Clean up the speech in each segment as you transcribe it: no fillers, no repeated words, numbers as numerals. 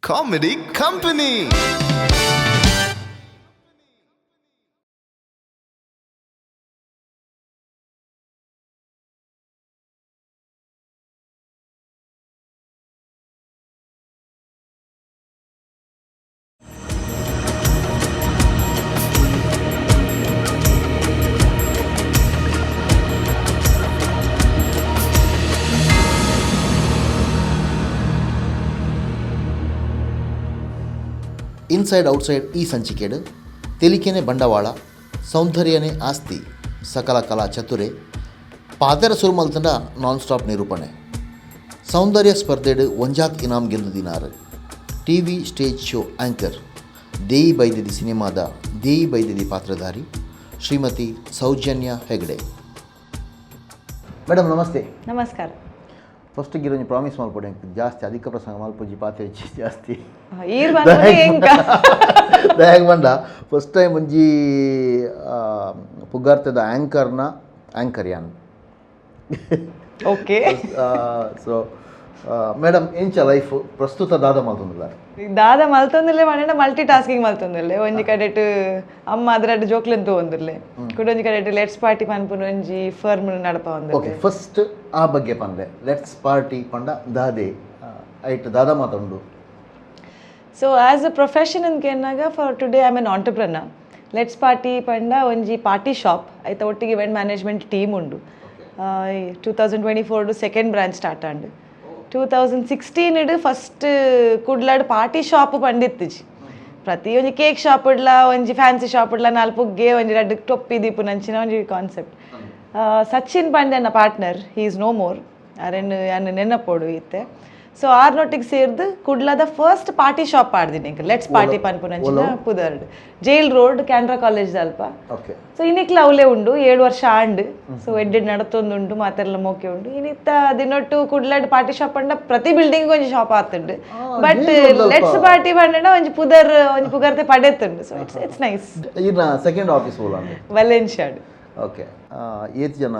Comedy Company. Inside outside ಈ ಸಂಚಿಕೆಡು ತೆಲಿಕೆನೆ ಬಂಡವಾಳ ಸೌಂದರ್ಯನೇ ಆಸ್ತಿ ಸಕಲ ಕಲಾ ಚತುರೆ ಪಾದರ ಸುರುಮಲ್ತಂಡ ನಾನ್ ಸ್ಟಾಪ್ ನಿರೂಪಣೆ ಸೌಂದರ್ಯ ಸ್ಪರ್ಧೆಡು ಒಂಜಾತ್ ಇನಾಮ್ ಗೆಲ್ಲುದಿನಾರು TV stage show anchor Deyi ಬೈದದಿ ಸಿನಿಮಾದ ದೇಯಿ ಬೈದದಿ ಪಾತ್ರಧಾರಿ ಶ್ರೀಮತಿ ಸೌಜನ್ಯ ಹೆಗ್ಡೆ. ಮೇಡಮ್ ನಮಸ್ತೆ. ನಮಸ್ಕಾರ. ಫಸ್ಟ್ ಗಿರೋಂಜಿ ಪ್ರಾಮಿಸ್ ಮಲ್ಪೊಡೆ ಜಾಸ್ತಿ ಅಧಿಕ ಪ್ರಸಂಗ ಮಲ್ಪೊಂಜಿ ಪಾತ್ರೆ ಹೆಚ್ಚಿ ಜಾಸ್ತಿ ದಯಾಗ ಬಂಡ ಫಸ್ಟ್ ಟೈಮ್ ಒಂಜಿ ಪುಗಾರ್ತದ ಆ್ಯಂಕರ್ ಯಾನ್ ಓಕೆ. ಸೊ ಮೇಡಮ್ ಎಂಚ ಲೈಫ್ ಪ್ರಸ್ತುತ ದಾದ ಮಲ್ತೊಂದಿಲ್ಲೆ ಮನೆಂಡ ಮಲ್ಟಿ ಟಾಸ್ಕಿಂಗ್ ಮಲ್ತೊಂದಿಲ್ಲೆ ಒಂಜಿ ಕಡೆಟ್ ಅಮ್ಮ ಅದರಡ್ ಜೋಕ್ಲೆನ್ ತಗೊಂದಿರ್ಲೆ ಕುಡೊಂಜಿ ಕಡೆಟ್ ಲೆಟ್ಸ್ ಪಾರ್ಟಿ ಪನ್ಪುನ ಒಂಜಿ ಫರ್ಮ್ ನಡಪ ಒಂದಿರ್ಲೆ. ಓಕೆ, ಫಸ್ಟ್ ಆ ಬಗ್ಗೆ ಪಂದೆ ಲೆಟ್ಸ್ ಪಾರ್ಟಿ ಪಂಡ ದಾದೆ ಐಟ್ ದಾದ ಮಾತುಂಡು. ಸೊ ಆಸ್ ಅ ಪ್ರೊಫೆಷನ್ ಅಂತ ಏನಾಗ for today I am an entrepreneur. Let's party ಪಂಡ ಒಂಜಿ ಪಾರ್ಟಿ ಶಾಪ್ ಐತ ಒಟ್ಟಿಗೆ ಇವೆಂಟ್ ಮ್ಯಾನೇಜ್ಮೆಂಟ್ ಟೀಮ್ ಉಂಡು. 2024 second branch start and 2016 first ಕುಡ್ಲಾಡ್ ಪಾರ್ಟಿ ಶಾಪ್ ಪಂಡಿತ್ತಿಜಿ ಪ್ರತಿ ಒಂಜಿ ಕೇಕ್ ಶಾಪ್ ಇಡ್ಲ ಒಂಜಿ ಫ್ಯಾನ್ಸಿ ಶಾಪ್ ಇಡ್ಲ ನಾಲ್ಪುಗ್ಗೆ ಒಂಜಿ ರಡ್ಡು ಟೊಪ್ಪಿ ದೀಪು ನಂಚಿನ ಒಂಜಿ ಕಾನ್ಸೆಪ್ಟ್. ಸಚಿನ್ ಪಾಂಡೆ ನನ್ನ partner, he is no more, ಅರೆನ್ ಅನ್ನ ನೆನಪೋಡು ಇತ್ತೆ. ಸೊ ಆರ್ನೊಟ್ಟಿಗೆ ಸೇರ್ದು ಕುಡ್ಲದ ಫಸ್ಟ್ ಪಾರ್ಟಿ ಶಾಪ್ ಆಡ್ದಿನಿ ಇಂಕ ಲೆಟ್ಸ್ ಪಾರ್ಟಿ ಪನ್ಪುನಂಚಿನ ಪುದರ್ಡ್ ಜೈಲ್ ರೋಡ್ ಕ್ಯಾನ್ರಾ ಕಾಲೇಜ್ ಅಲ್ಪ. ಸೊ ಇನ್ನಿಕ್ಲ ಅವಲೇ ಉಂಡು 7 ವರ್ಷ ಆಂಡ್. ಸೊ ಎಡ್ಡೆಡ್ ನಡತೊಂದುಂಡು ಮಾತೆಲ್ಲ ಮೋಕೆ ಉಂಡು. ಇನ್ನಿತ್ತ ದಿನೊಟ್ಟು ಕುಡ್ಲಡ್ ಪಾರ್ಟಿ ಶಾಪ್ ಅಂಡ ಪ್ರತಿ ಬಿಲ್ಡಿಂಗ್ ಒಂಜಿ ಶಾಪ್ ಆತುಂಡು. ಬಟ್ ಲೆಟ್ಸ್ ಪಾರ್ಟಿ ಪಂಡ ಒಂಜಿ ಪುಗರ್ತೆ ಪಡೆತುಂಡು. So it's nice. Second office ವಲೆನ್ಶಿಯಾಡ್. ಓಕೆ, ಏತ್ ಜನ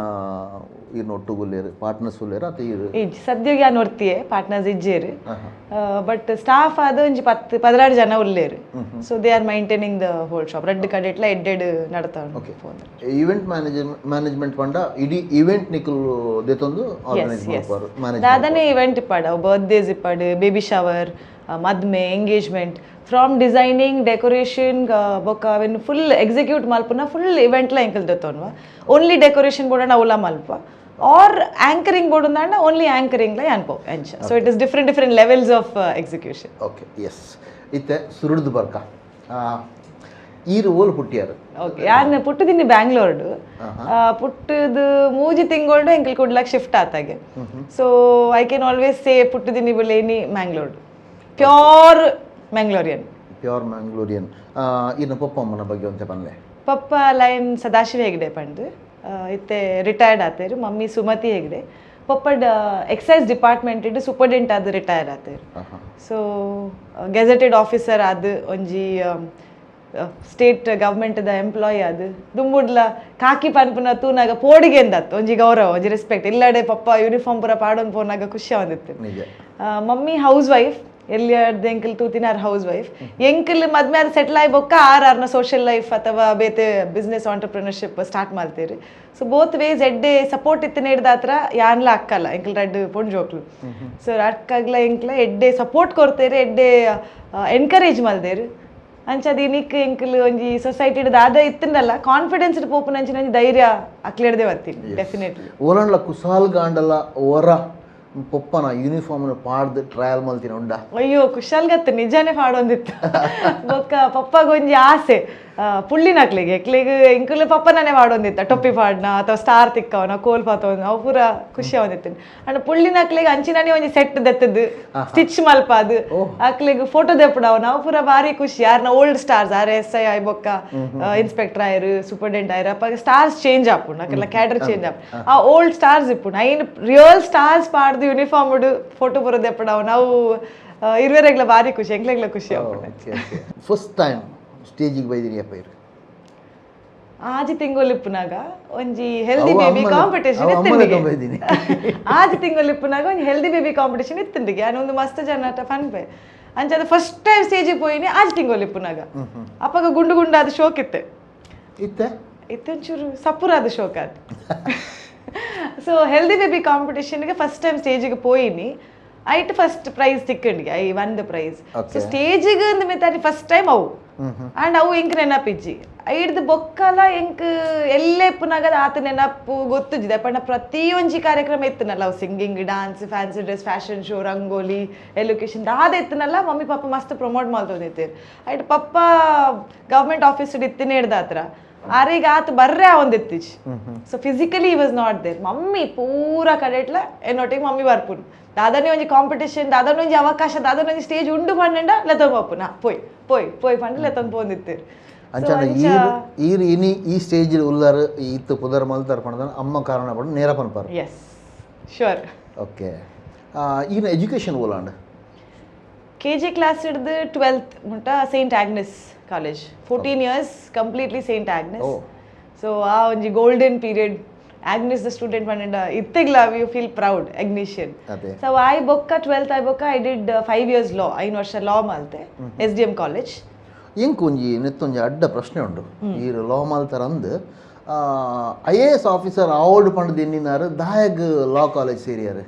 ಇರ್ನ ಒಟ್ಟುಗುಲ್ಲೇರು ಪಾರ್ಟ್ನರ್ಸ್ ಉಲ್ಲೇರು ಅತ್ತ ಇರು ಸದ್ಯಗೆ ಯಾನ್ ಒರ್ತಿಯೇ ಪಾರ್ಟ್ನರ್ಸ್ ಇಜ್ಜೇರು. ಬಟ್ ಸ್ಟಾಫ್ ಆದ ಒಂಜಿ 10-16 ಜನ ಉಲ್ಲೇರು. So they are maintaining the whole shop. ರೆಡ್ ಕಡೆಟ್ಲ ಎಡ್ಡೆಡ್ ನಡತಾ ಉಂಟು. ಈವೆಂಟ್ ಮ್ಯಾನೇಜ್ಮೆಂಟ್ ಪಂಡ ಇಡೀ ಈವೆಂಟ್ ನಿಕುಲು ದೆತೊಂದು ಆರ್ಗನೈಸ್ ಮಾಡ್ಪಾರು. ದಾದನೆ ಈವೆಂಟ್ ಇಪ್ಪಾಡ ಬರ್ತ್ಡೇಸ್ ಇಪ್ಪಾಡು, ಬೇಬಿ ಶವರ್, ಮದ್ಮೆ, ಎಂಗೇಜ್ಮೆಂಟ್, ಫ್ರಾಮ್ ಡಿಸೈನಿಂಗ್ ಡೆಕೋರೇಷನ್ ಬೊಕ್ಕ ಅವೆನ್ ಫುಲ್ ಎಕ್ಸಿಕ್ಯೂಟ್ ಮಲ್ಪುನ ಫುಲ್ ಇವೆಂಟ್ಲ ಎಂಕಲ್ ದೆತ್ತೋನ್ವ. ಓನ್ಲಿ ಡೆಕೋರೇಷನ್ ಬೋರ್ಡ್ ಅವಲ ಮಲ್ಪ ಆರ್ ಆಂಕರಿಂಗ್ ಬೋರ್ಡ್ ಅಂದ ಓನ್ಲಿ ಆಂಕರಿಂಗ್ಲ ಯಾನ್ಪೋ ಎಂಚ. So it is different levels of execution. Okay, yes. ಇತ್ತೆ ಸುರುಡ್ದು ಬರ್ಕ ಈರು ಓಲ್ ಪುಟ್ಟಿಯಾರು. ಓಕೆ, ಯಾನ್ ಪುಟ್ಟದಿನಿ ಬ್ಯಾಂಗ್ಳೂರ್ಡು. ಪುಟ್ಟದು ಮೂಜಿ ತಿಂಗಳು ಎಂಕಲ್ ಕುಡ್ಲಕ್ ಶಿಫ್ಟ್ ಆತಾಗೆ. So I can always say ಪುಟ್ಟದಿನಿ ಬುಲೇನಿ ಮ್ಯಾಂಗ್ಳೂರ್ಡು ಪ್ಯೂರ್ ಮ್ಯಾಂಗ್ಳೂರಿಯನ್. ಇನ್ನು ಪಪ್ಪ ಅಮ್ಮನ ಬಗ್ಗೆ ಒಂತೆ ಪನ್ಲೆ. ಪಪ್ಪ ಲೈನ್ ಸದಾಶಿವ ಹೆಗ್ಡೆ ಪಂಡು ಇತ್ತೆ ರಿಟೈರ್ಡ್ ಆತೇರು. ಮಮ್ಮಿ ಸುಮತಿ ಹೆಗ್ಡೆ. ಪಪ್ಪಡ್ ಎಕ್ಸೈಸ್ ಡಿಪಾರ್ಟ್ಮೆಂಟ್ ಇಡ್ ಸೂಪರ್ಡೆಂಟ್ ಆದ್ ರಿಟೈರ್ ಆತೇರು. ಸೊ ಗೆಜೆಟೆಡ್ ಆಫೀಸರ್ ಆದ್ ಒಂಜಿ ಸ್ಟೇಟ್ ಗವರ್ಮೆಂಟ್ ದ ಎಂಪ್ಲಾಯಿ ಆದ್ ದುಂಬುಡ್ಲ ಕಾಕಿ ಪನ್ಪುನ ತೂನಾಗ ಪೋಡಿಗೆ ಎಂದತ್ತು ಒಂಜಿ ಗೌರವ ಒಂಜಿ ರೆಸ್ಪೆಕ್ಟ್. ಇಲ್ಲಡೆ ಪಪ್ಪ ಯೂನಿಫಾರ್ಮ್ ಪೂರ ಪಾಡೊಂದು ಪೋನಾಗ ಖುಷಿ ಆವಂದಿತ್ತು. ಮಮ್ಮಿ ಹೌಸ್ ವೈಫ್, ಎಲ್ಲಿಯಾರ್ದು ಎಂಕಲ್ ತೂತಿನಾರ್ ಹೌಸ್ ವೈಫ್. ಎಂಕಲ್ ಮದ್ಮೆ ಅದು ಸೆಟ್ಲ್ ಆಗಿ ಬೊಕ್ಕ ಆರ್ನ ಸೋಷಿಯಲ್ ಲೈಫ್ ಅಥವಾ ಬೇತೆ ಬಿಸ್ನೆಸ್ ಆಂಟರ್ಪ್ರಿನರ್ಶಿಪ್ ಸ್ಟಾರ್ಟ್ ಮಾಡ್ತೀರಿ. ಸೊ ಬೋತ್ ವೇಸ್ ಎಡ್ಡೆ ಸಪೋರ್ಟ್ ಇತ್ತಿನ ಹಿಡ್ದ ಹತ್ರ ಯಾನ್ಲ ಅಕ್ಕಲ್ಲ ಎಂಕಲ್ ರಡ್ಡು ಪೊಂಡ್ ಜೋಕ್ಲು. ಸೊ ಅಕ್ಕಾಗ್ಲ ಎಂಕ್ಲ ಎಡ್ಡೆ ಸಪೋರ್ಟ್ ಕೊಡ್ತೇರಿ, ಎಡ್ಡೆ ಎನ್ಕರೇಜ್ ಮಲ್ದೇರು. ಅಂಚದ ಇನಿಕ್ ಎಂಕಲ್ ಒಂಜಿ ಸೊಸೈಟಿ ದಾದ ಇತ್ತಿಂದಲ್ಲ ಕಾನ್ಫಿಡೆನ್ಸ್ ಪೋಪುನ ಅಂಚಿನ ಒಂಜಿ ಧೈರ್ಯ ಅಕ್ಲೆಡ್ದೆ ಬರ್ತೀನಿ ಡೆಫಿನೆಟ್ಲಿ. ಓಲಂಡ್ಲ ಕುಸಾಲ್ ಗಾಂಡಲ ಓರ ಪಪ್ಪನ ಯೂನಿಫಾರ್ಮ್ ಪಾಡ್ದು ಟ್ರಯಲ್ ಮಲ್ತಿನ ಉಂಡ. ಅಯ್ಯೋ ಕುಶಾಲ್ಗತ್ತು ನಿಜಾನೇ ಪಾಡೊಂದಿತ್ತು. ಬೊಕ್ಕ ಪಪ್ಪಗೊಂಜಿ ಆಸೆ ಪುಳ್ಳಿನಕ್ಲಿಗೆ ಎಕ್ಲಿಗೆ ಇಂಕಲ್ ಪಪ್ಪನೇ ಪಾಡೊಂದಿತ್ತ. ಟೊಪ್ಪಿ ಪಾಡ್ನ ಅಥವಾ ಸ್ಟಾರ್ ತಿಕ್ಕವನ ಕೋಲ್ ಪಾತವನ ಅವು ಪೂರ ಖುಷಿ ಆವಂದಿತ್ತು. ಅಂಡ್ ಪುಳ್ಳಿನಕ್ಲಿಗೆ ಅಂಚಿನಾನೇ ಒಂಜಿ ಸೆಟ್ ದೆತ್ತದು ಸ್ಟಿಚ್ ಮಲ್ಪ ಅದು ಅಕ್ಲಿಗೆ ಫೋಟೋ ದೆಪ್ಪಡವನ ಅವು ಪೂರ ಭಾರಿ ಖುಷಿ. ಯಾರನ್ನ ಓಲ್ಡ್ ಸ್ಟಾರ್ಸ್ RSI ಆಯ್ ಬೊಕ್ಕ ಇನ್ಸ್ಪೆಕ್ಟರ್ ಆಯ್ರು ಸೂಪರ್ಡೆಂಟ್ ಆಯ್ರು ಅಪ್ಪ ಸ್ಟಾರ್ಸ್ ಚೇಂಜ್ ಆಪುಂಡು ಅಕ್ಕೆಲ್ಲ ಕ್ಯಾಡರ್ ಚೇಂಜ್ ಆಪು. ಆ ಓಲ್ಡ್ ಸ್ಟಾರ್ಸ್ ಇಪ್ಪುಂಡು ಐನ್ ರಿಯಲ್ ಸ್ಟಾರ್ಸ್ ಪಾಡ್ದು ಯೂನಿಫಾರ್ಮ್ ಉಡು ಫೋಟೋ ಬರೋ ದೆಪ್ಪಡವ ನಾವು ಇರುವೆರೆಗ್ಲ ಭಾರಿ ಖುಷಿ ಎಂಗ್ಲೆಗ್ಲ ಖುಷಿ ಆಪುಂಡು. ಫಸ್ಟ್ ಟೈಮ್ ಸ್ಟೇಜಿಗೆ ಬೈದಿರಿ ಅಪ್ಪ ಇರು ಆಜಿ ತಿಂಗೊಲಿಪ್ಪುನಾಗ ಒಂಜಿ ಹೆಲ್ದಿ ಬೇಬಿ ಕಾಂಪಿಟೇಷನ್ ಇತ್ತಿಂಡಿಗೆ. ಆಜಿ ತಿಂಗೊಲಿಪ್ಪುನಾಗ ಒಂಜಿ ಹೆಲ್ದಿ ಬೇಬಿ ಕಾಂಪಿಟೇಷನ್ ಇತ್ತಿಂಡಿಗೆ ನಾನು ಒಂದು ಮಸ್ತ್ ಜನ ಪನ್ಪೆ. ಅಂಚದ ಫಸ್ಟ್ ಟೈಮ್ ಸ್ಟೇಜಿಗೆ ಪೋಯಿನಿ ಆಜ್ ತಿಂಗೋಲಿ ಪುನಗ ಅಪ್ಪಗ ಗುಂಡು ಗುಂಡು ಅದು ಶೋಕ್ ಇತ್ತೆ ಇತ್ತೊಂಚೂರು ಸಪುರಾದ ಶೋಕ್ ಅದು ಸೊ ಹೆಲ್ದಿ ಬೇಬಿ ಕಾಂಪಿಟೇಷನ್ಗೆ ಫಸ್ಟ್ ಟೈಮ್ ಸ್ಟೇಜಿಗೆ ಪೋಯಿನಿ ಐಟ್ ಫಸ್ಟ್ ಪ್ರೈಸ್ ತಿಕ್ಕಂಡಿಗೆ I won the prize so ಸ್ಟೇಜಿಗೆ ಅಂದ ಮಿತಾರಿ ಫಸ್ಟ್ ಟೈಮ್ ಅವು ಆ್ಯಂಡ್ ಅವು ಇಂಕ್ ನೆನಪಿಜ್ಜಿ ಐಡ್ದು ಬೊಕ್ಕಲ ಇಂಕ್ ಎಲ್ಲೇ ಪುನಗದ ಆತ ನೆನಪು ಗೊತ್ತಿದ್ದೆ ಪಂಡ ಪ್ರತಿಯೊಂಜಿ ಕಾರ್ಯಕ್ರಮ ಇತ್ತನಲ್ಲ ಅವು singing dance fancy dress fashion show rangoli elocution ದಾದ ಇತ್ತನಲ್ಲ ಮಮ್ಮಿ ಪಾಪ ಮಸ್ತ್ ಪ್ರಮೋಟ್ ಮಾಡ್ತೊಂದಿತ್ತೀರಿ ಐಟ್ ಪಪ್ಪ ಗೌರ್ಮೆಂಟ್ ಆಫೀಸ್ ಇತ್ತಿನ ಹಿಡ್ದ ಹತ್ರ ಆರೀಗ ಆತ ಬರ್ರೆ ಒಂದಿತ್ತೀಚ್ so physically he was not there mummy ಪೂರ ಕಡೆಟ್ಲ ಎನ್ನೊಟ್ಟಿಗೆ ಮಮ್ಮಿ ಬರ್ಪುನು ದಾದನೇ ಒಂಜಿ ಕಾಂಪಿಟೇಷನ್ ದಾದನ ಒಂಜಿ ಅವಕಾಶ ದಾದನ ಒಂಜಿ ಸ್ಟೇಜ್ ಉಂಡು ಪಂಡ ಲೆತೊಂದು ಪಪ್ಪುನ ಪೋಯ್ ಪೋಯ್ ಪೋಯ್ ಪಂಡ ಲೆತೊಂದು ಪೋಂದಿತ್ತೀರಿ ಇನಿ ಈ ಸ್ಟೇಜ್ ಉಲ್ಲಾರ ಇತ್ತು ಪುದರ್ ಮಲ್ತಾರ ಪಂಡ ಅಮ್ಮ ಕಾರಣ ಪಂಡ ನೇರ ಪನ್ಪಾರ ಎಸ್ ಶೂರ್ ಓಕೆ ಈಗಿನ ಎಜುಕೇಷನ್ ಓಲಾಂಡ್ KG ಕ್ಲಾಸ್ ಹಿಡ್ದು 12th ಮುಟ್ಟ Saint Agnes college 14 years completely Saint Agnes so ಆ ಒಂಜಿ ಗೋಲ್ಡನ್ ಪೀರಿಯಡ್ ಆಗ್ನೆಸ್ ದ ಸ್ಟೂಡೆಂಟ್ ಪಂಡ ಇತ್ತಿಗ್ಲ you feel proud Agnesian so I ಬೊಕ್ಕ 12th ಐ ಬೊಕ್ಕ ಐ ಡಿಡ್ 5 years ಲಾ 5 ವರ್ಷ ಲಾ ಮಾಲ್ತೆ SDM ಕಾಲೇಜ್ ಎಂಕ್ ಒಂಜಿ ನೆತ್ತೊಂಜಿ ಅಡ್ಡ ಪ್ರಶ್ನೆ ಉಂಡು ಈ ಲಾ ಮಾಲ್ತಾರ ಅಂದ್ IAS ಆಫೀಸರ್ ಆವಡ್ ಪಂಡದ ಎನ್ನಿನಾರು ದಾಯಗ್ ಲಾ ಕಾಲೇಜ್ ಸೇರಿಯಾರು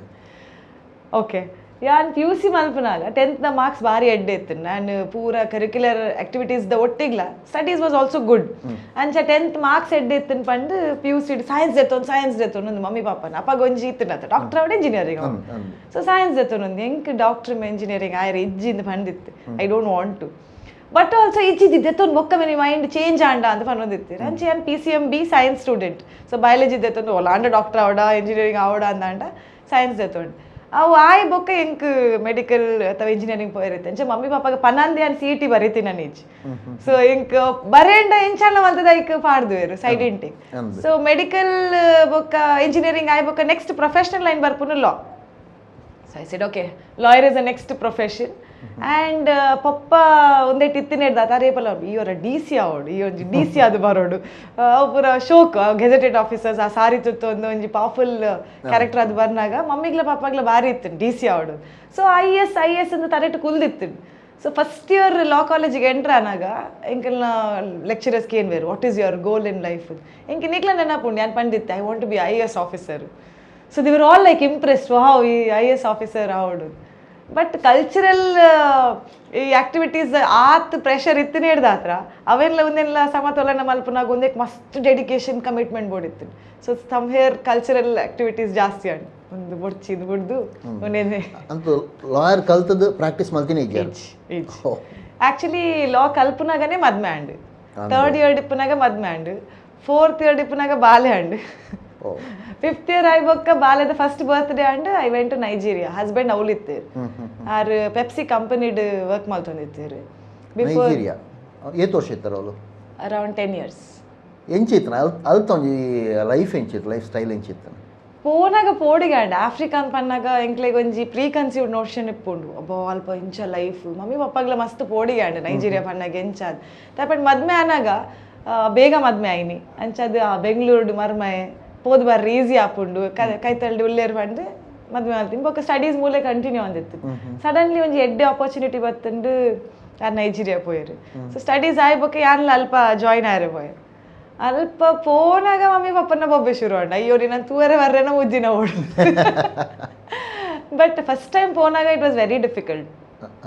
ಓಕೆ ಯಾನ್ PUC ಮಲ್ಪನಾಗ 10th ಮಾರ್ಕ್ಸ್ ಭಾರಿ ಎಡ್ಡೆ ಇತ್ತು ನಾನು ಪೂರ ಕರಿಕ್ಯುಲರ್ ಆಕ್ಟಿವಿಟೀಸ್ ಒಟ್ಟಿಗ್ಲ ಸ್ಟಡೀಸ್ ವಾಸ್ ಆಲ್ಸೋ ಗುಡ್ ಅಂಚ 10th ಮಾರ್ಕ್ಸ್ ಎಡ್ಡೆ ಇತ್ತು ಪಂಡ್ PUC ಸೈನ್ಸ್ ದೆತ್ತೊಂದು ಮಮ್ಮಿ ಪಾಪನ ಅಪ್ಪ ಗೊಂಜಿ ಇತ್ತು ಡಾಕ್ಟರ್ ಅವಡೆ ಇಂಜಿನಿಯರಿಂಗ್ ಸೊ ಸೈನ್ಸ್ ದೆತ್ತೊಂದು ಎಂಕ್ ಡಾಕ್ಟರ್ ಇಂಜಿನಿಯರಿಂಗ್ ಆಯ್ರೆ ಇಜ್ಜಿಂದ ಪಂಡಿತ್ತು I don't want to but also ಇಚ್ಚಿದ್ದೆತ್ತೊಂದು ಬೊಕ್ಕ ಮನಿ ಮೈಂಡ್ ಚೇಂಜ್ ಆಂಡ ಅಂತ ಪನ್ನೊಂದಿತ್ತೀರಿ ಅಂಚೆ ನಾನು PCMB science student so biology ದೆತ್ತೊಂದು ಒಲಾಂಡ ಡಾಕ್ಟರ್ ಆವಡ ಇಂಜಿನಿಯರಿಂಗ್ ಆವಡ ಅಂದಾಂಡ ಸೈನ್ಸ್ ದೆತ್ತೊಂಡು ಅವು ಆಯ್ ಬೊಕ್ಕ ಎಂಕ್ ಮೆಡಿಕಲ್ ಅಥವಾ ಇಂಜಿನಿಯರಿಂಗ್ ಪೋಯಿರುತ್ತೆ ಅಂಚೆ ಮಮ್ಮಿ ಪಾಪಾಗ ಪನಂದಿ ಅನ್ CET ಬರೀತಿ ನಾನು ಈಜ್ ಸೊ ಎಂಕ್ ಬರೇಂಡ ಎಂಚಲ್ಲ ಮಲ್ತದ ಐಕ್ ಪಾಡ್ದುವೇರು ಸೈಡ್ ಇಂಟಿಂಗ್ ಸೊ ಮೆಡಿಕಲ್ ಬೊಕ್ಕ ಇಂಜಿನಿಯರಿಂಗ್ ಆಯ್ ಬೊಕ್ಕ ನೆಕ್ಸ್ಟ್ ಪ್ರೊಫೆಷನಲ್ ಲೈನ್ ಬರ್ಪುನು law so I said okay lawyer is a next profession and ಪಪ್ಪ ಒಂದೇ ಟಿತ್ತಿನ ಹಿಡ್ದ ತಾರೇಪಲ್ಲ ಅವ್ರು ಇವರ DC ಆವೋಡು ಈ ಒಂಜಿ DC ಅದು ಬರೋಡು ಪೂರ ಶೋಕ್ ಗೆಜೆಟೆಡ್ ಆಫೀಸರ್ಸ್ ಆ ಸಾರಿ ತುತ್ತು ಒಂಜಿ ಪವರ್ಫುಲ್ ಕ್ಯಾರೆಕ್ಟರ್ ಅದು ಬರ್ನಾಗ ಮಮ್ಮಿಗ್ಲ ಪಾಪಾಗ್ಲ ಭಾರಿ ಇತ್ತು DC ಆವೋಡು ಸೊ IAS ಅಂತ ತರೆಟ್ಟು ಕುಲ್ದಿತ್ತು ಸೊ ಫಸ್ಟ್ ಇಯರ್ ಲಾ ಕಾಲೇಜಿಗೆ ಎಂಟ್ರ್ ಆನಾಗ ಎಂಕಲ್ನ ಲೆಕ್ಚರರ್ಸ್ಗೆ ಏನು ಬೇರು what is your goal in life ಎಂಕ ನಿಕ್ಲ ನೆನಪುಂಡು ನಾನು ಪಂಡಿತ್ತೆ I want to be IAS officer so they were all like impressed wow ಈ IAS ಆಫೀಸರ್ ಆವೋಡು ಬಟ್ ಕಲ್ಚರಲ್ ಈ ಆಕ್ಟಿವಿಟೀಸ್ ಆತ್ ಪ್ರೆಷರ್ ಇತ್ತಿನ ಹಿಡ್ದ ಹತ್ರ ಅವೆಲ್ಲ ಒಂದೆಲ್ಲ ಸಮತೋಲನ ಮಲ್ಪನಾಗ ಒಂದೇ ಮಸ್ತ್ ಡೆಡಿಕೇಶನ್ ಕಮಿಟ್ಮೆಂಟ್ ಬೋಡಿತ್ತು so some here cultural activities ಜಾಸ್ತಿ ಆಂಡ್ ಒಂದು ಬೊಡ್ಚಿ ಇದು ಬುಡ್ದು ಒಂದೇನೆ ಅಂತೂ ಲಾಯರ್ ಕಲ್ತದ್ದು ಪ್ರಾಕ್ಟೀಸ್ ಮಾಡ್ತೀನಿ ಆ್ಯಕ್ಚುಲಿ ಲಾ ಕಲ್ಪನಾಗನೇ ಮದ್ಮೆ ಆಂಡ್ 3rd ಇಯರ್ ಡಿಪ್ಪನಾಗ ಮದ್ಮೆ ಆಂಡ್ 4th ಇಯರ್ ಡಿಪ್ಪನಾಗ ಬಾಲೆ ಆಂಡ್ 5th ಇಯರ್ ಆಯ್ ಬೊಕ್ಕ ಬಾಲೆದ first birthday and I went to Nigeria husband ಅವಲಿತ್ತೀರಿ ಆರ್ ಪೆಪ್ಸಿ ಕಂಪನಿಡ್ ವರ್ಕ್ ಮಾಡ್ತೊಂದಿತ್ತೀರಿ ಬಿಫೋರ್ ಏತ್ ವರ್ಷ ಇತ್ತರ ಅವಳು ಅರೌಂಡ್ 10 years ಎಂಚಿತ್ತನ ಅಲ್ತೊಂಜಿ ಲೈಫ್ ಎಂಚಿತ್ತು ಲೈಫ್ ಸ್ಟೈಲ್ ಎಂಚಿತ್ತನ ಪೋನಾಗ ಪೋಡಿಗಾಂಡ ಆಫ್ರಿಕಾ ಪನ್ನಾಗ ಎಂಕ್ಲೆಗ್ ಒಂಜಿ ಪ್ರೀ ಕನ್ಸೀವ್ಡ್ ನೋಷನ್ ಇಪ್ಪುಂಡು ಅಬ್ಬೋ ಅಲ್ಪ ಇಂಚ ಲೈಫ್ ಮಮ್ಮಿ ಪಪ್ಪಾಗ್ಲ ಮಸ್ತ್ ಪೋಡಿಗಾಂಡ ನೈಜೀರಿಯಾ ಪನ್ನಾಗ ಎಂಚಾದ್ ತಾಪಟ್ ಮದ್ಮೆ ಆನಾಗ ಬೇಗ ಮದ್ಮೆ ಆಯ್ನಿ ಅಂಚದು ಬೆಂಗಳೂರು ಮರ್ಮೆ ಪೋದು ಬರ್ರಿ ಈಸಿ ಆಪುಂಡು ಕೈತಲ್ಡಿ ಉಲ್ಲೇರು ಪಂಡು ಮದ್ವೆ ಮಾಡ್ತೀನಿ ಬೊಕ್ಕ ಸ್ಟಡೀಸ್ ಮೂಲೆ ಕಂಟಿನ್ಯೂ ಅಂದಿತ್ತು ಸಡನ್ಲಿ ಒಂಜಿ ಎಡ್ಡೆ ಆಪರ್ಚುನಿಟಿ ಬತ್ತಂಡು ಯಾರು ನೈಜೀರಿಯಾ ಪೋಯರು ಸೊ ಸ್ಟಡೀಸ್ ಆಯ್ ಬೊಕ್ಕ ಯಾನ್ಲ ಅಲ್ಪ ಜಾಯಿನ್ ಆಯ್ರೆ ಪೋಯರು ಅಲ್ಪ ಪೋನಾಗ ಮಮ್ಮಿ ಪಪ್ಪನ ಬೊಬ್ಬೆ ಶುರು ಅಂಡ ಅಯ್ಯೋ ನಾನು ತೂವರೆ ಬರ್ರೆನ ಮುಜ್ಜಿನ ಓಡು ಬಟ್ ಫಸ್ಟ್ ಟೈಮ್ ಪೋನಾಗ ಇಟ್ ವಾಸ್ ವೆರಿ ಡಿಫಿಕಲ್ಟ್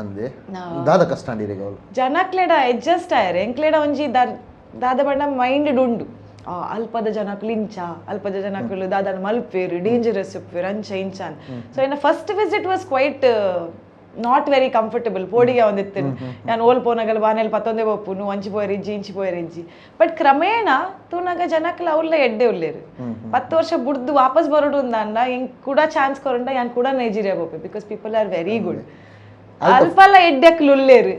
ಅಂದೆ ದಾದ ಕಷ್ಟ ಜನಕ್ಲೆಡ ಅಡ್ಜಸ್ಟ್ ಆಯ್ರೆ ಎಂಕ್ಲೆಡ ಒಂಜಿ ದಾದ ಬಣ್ಣ ಮೈಂಡ್ ಉಂಡು ಅಲ್ಪದ ಜನಕ್ಕಳು ಇಂಚ ಅಲ್ಪದ ಜನಕ್ಕಳು ದಾದನ ಮಲ್ಪೇರು ಡೇಂಜರಸ್ ಉಪ್ಪೇರು ಅಂಚ ಇಂಚಾನ್ ಸೊ ಇನ್ನು first visit was quite not very comfortable ಪೋಡಿಗೆ ಒಂದಿತ್ತು ನಾನು ಓಲ್ ಪೋನಾಗಲ್ಲ ಬಾನೆಲ್ ಪತ್ತೊಂದೇ ಬಪ್ಪುನು ಅಂಚಿ ಪೋಯರಿಜ್ಜಿ ಇಂಚಿ ಪೋಯರಿಜ್ಜಿ ಬಟ್ ಕ್ರಮೇಣ ತೂನಾಗ ಜನಕ್ಕಲ್ಲ ಅವ್ಲ ಎಡ್ಡೆ ಉಳ್ಳೇರು 10 ವರ್ಷ ಬುಡ್ದು ವಾಪಸ್ ಬರೋಡು ಅಂದ ಹಿಂಗೆ ಕೂಡ ಚಾನ್ಸ್ ಕೊರಂಡ ಯಾನ್ ಕೂಡ ನೈಜೀರಿಯಾ ಬೋಪೆ because people are very good ಅಲ್ಪಲ್ಲ ಎಡ್ಡಕ್ಲು ಉಳ್ಳೇರು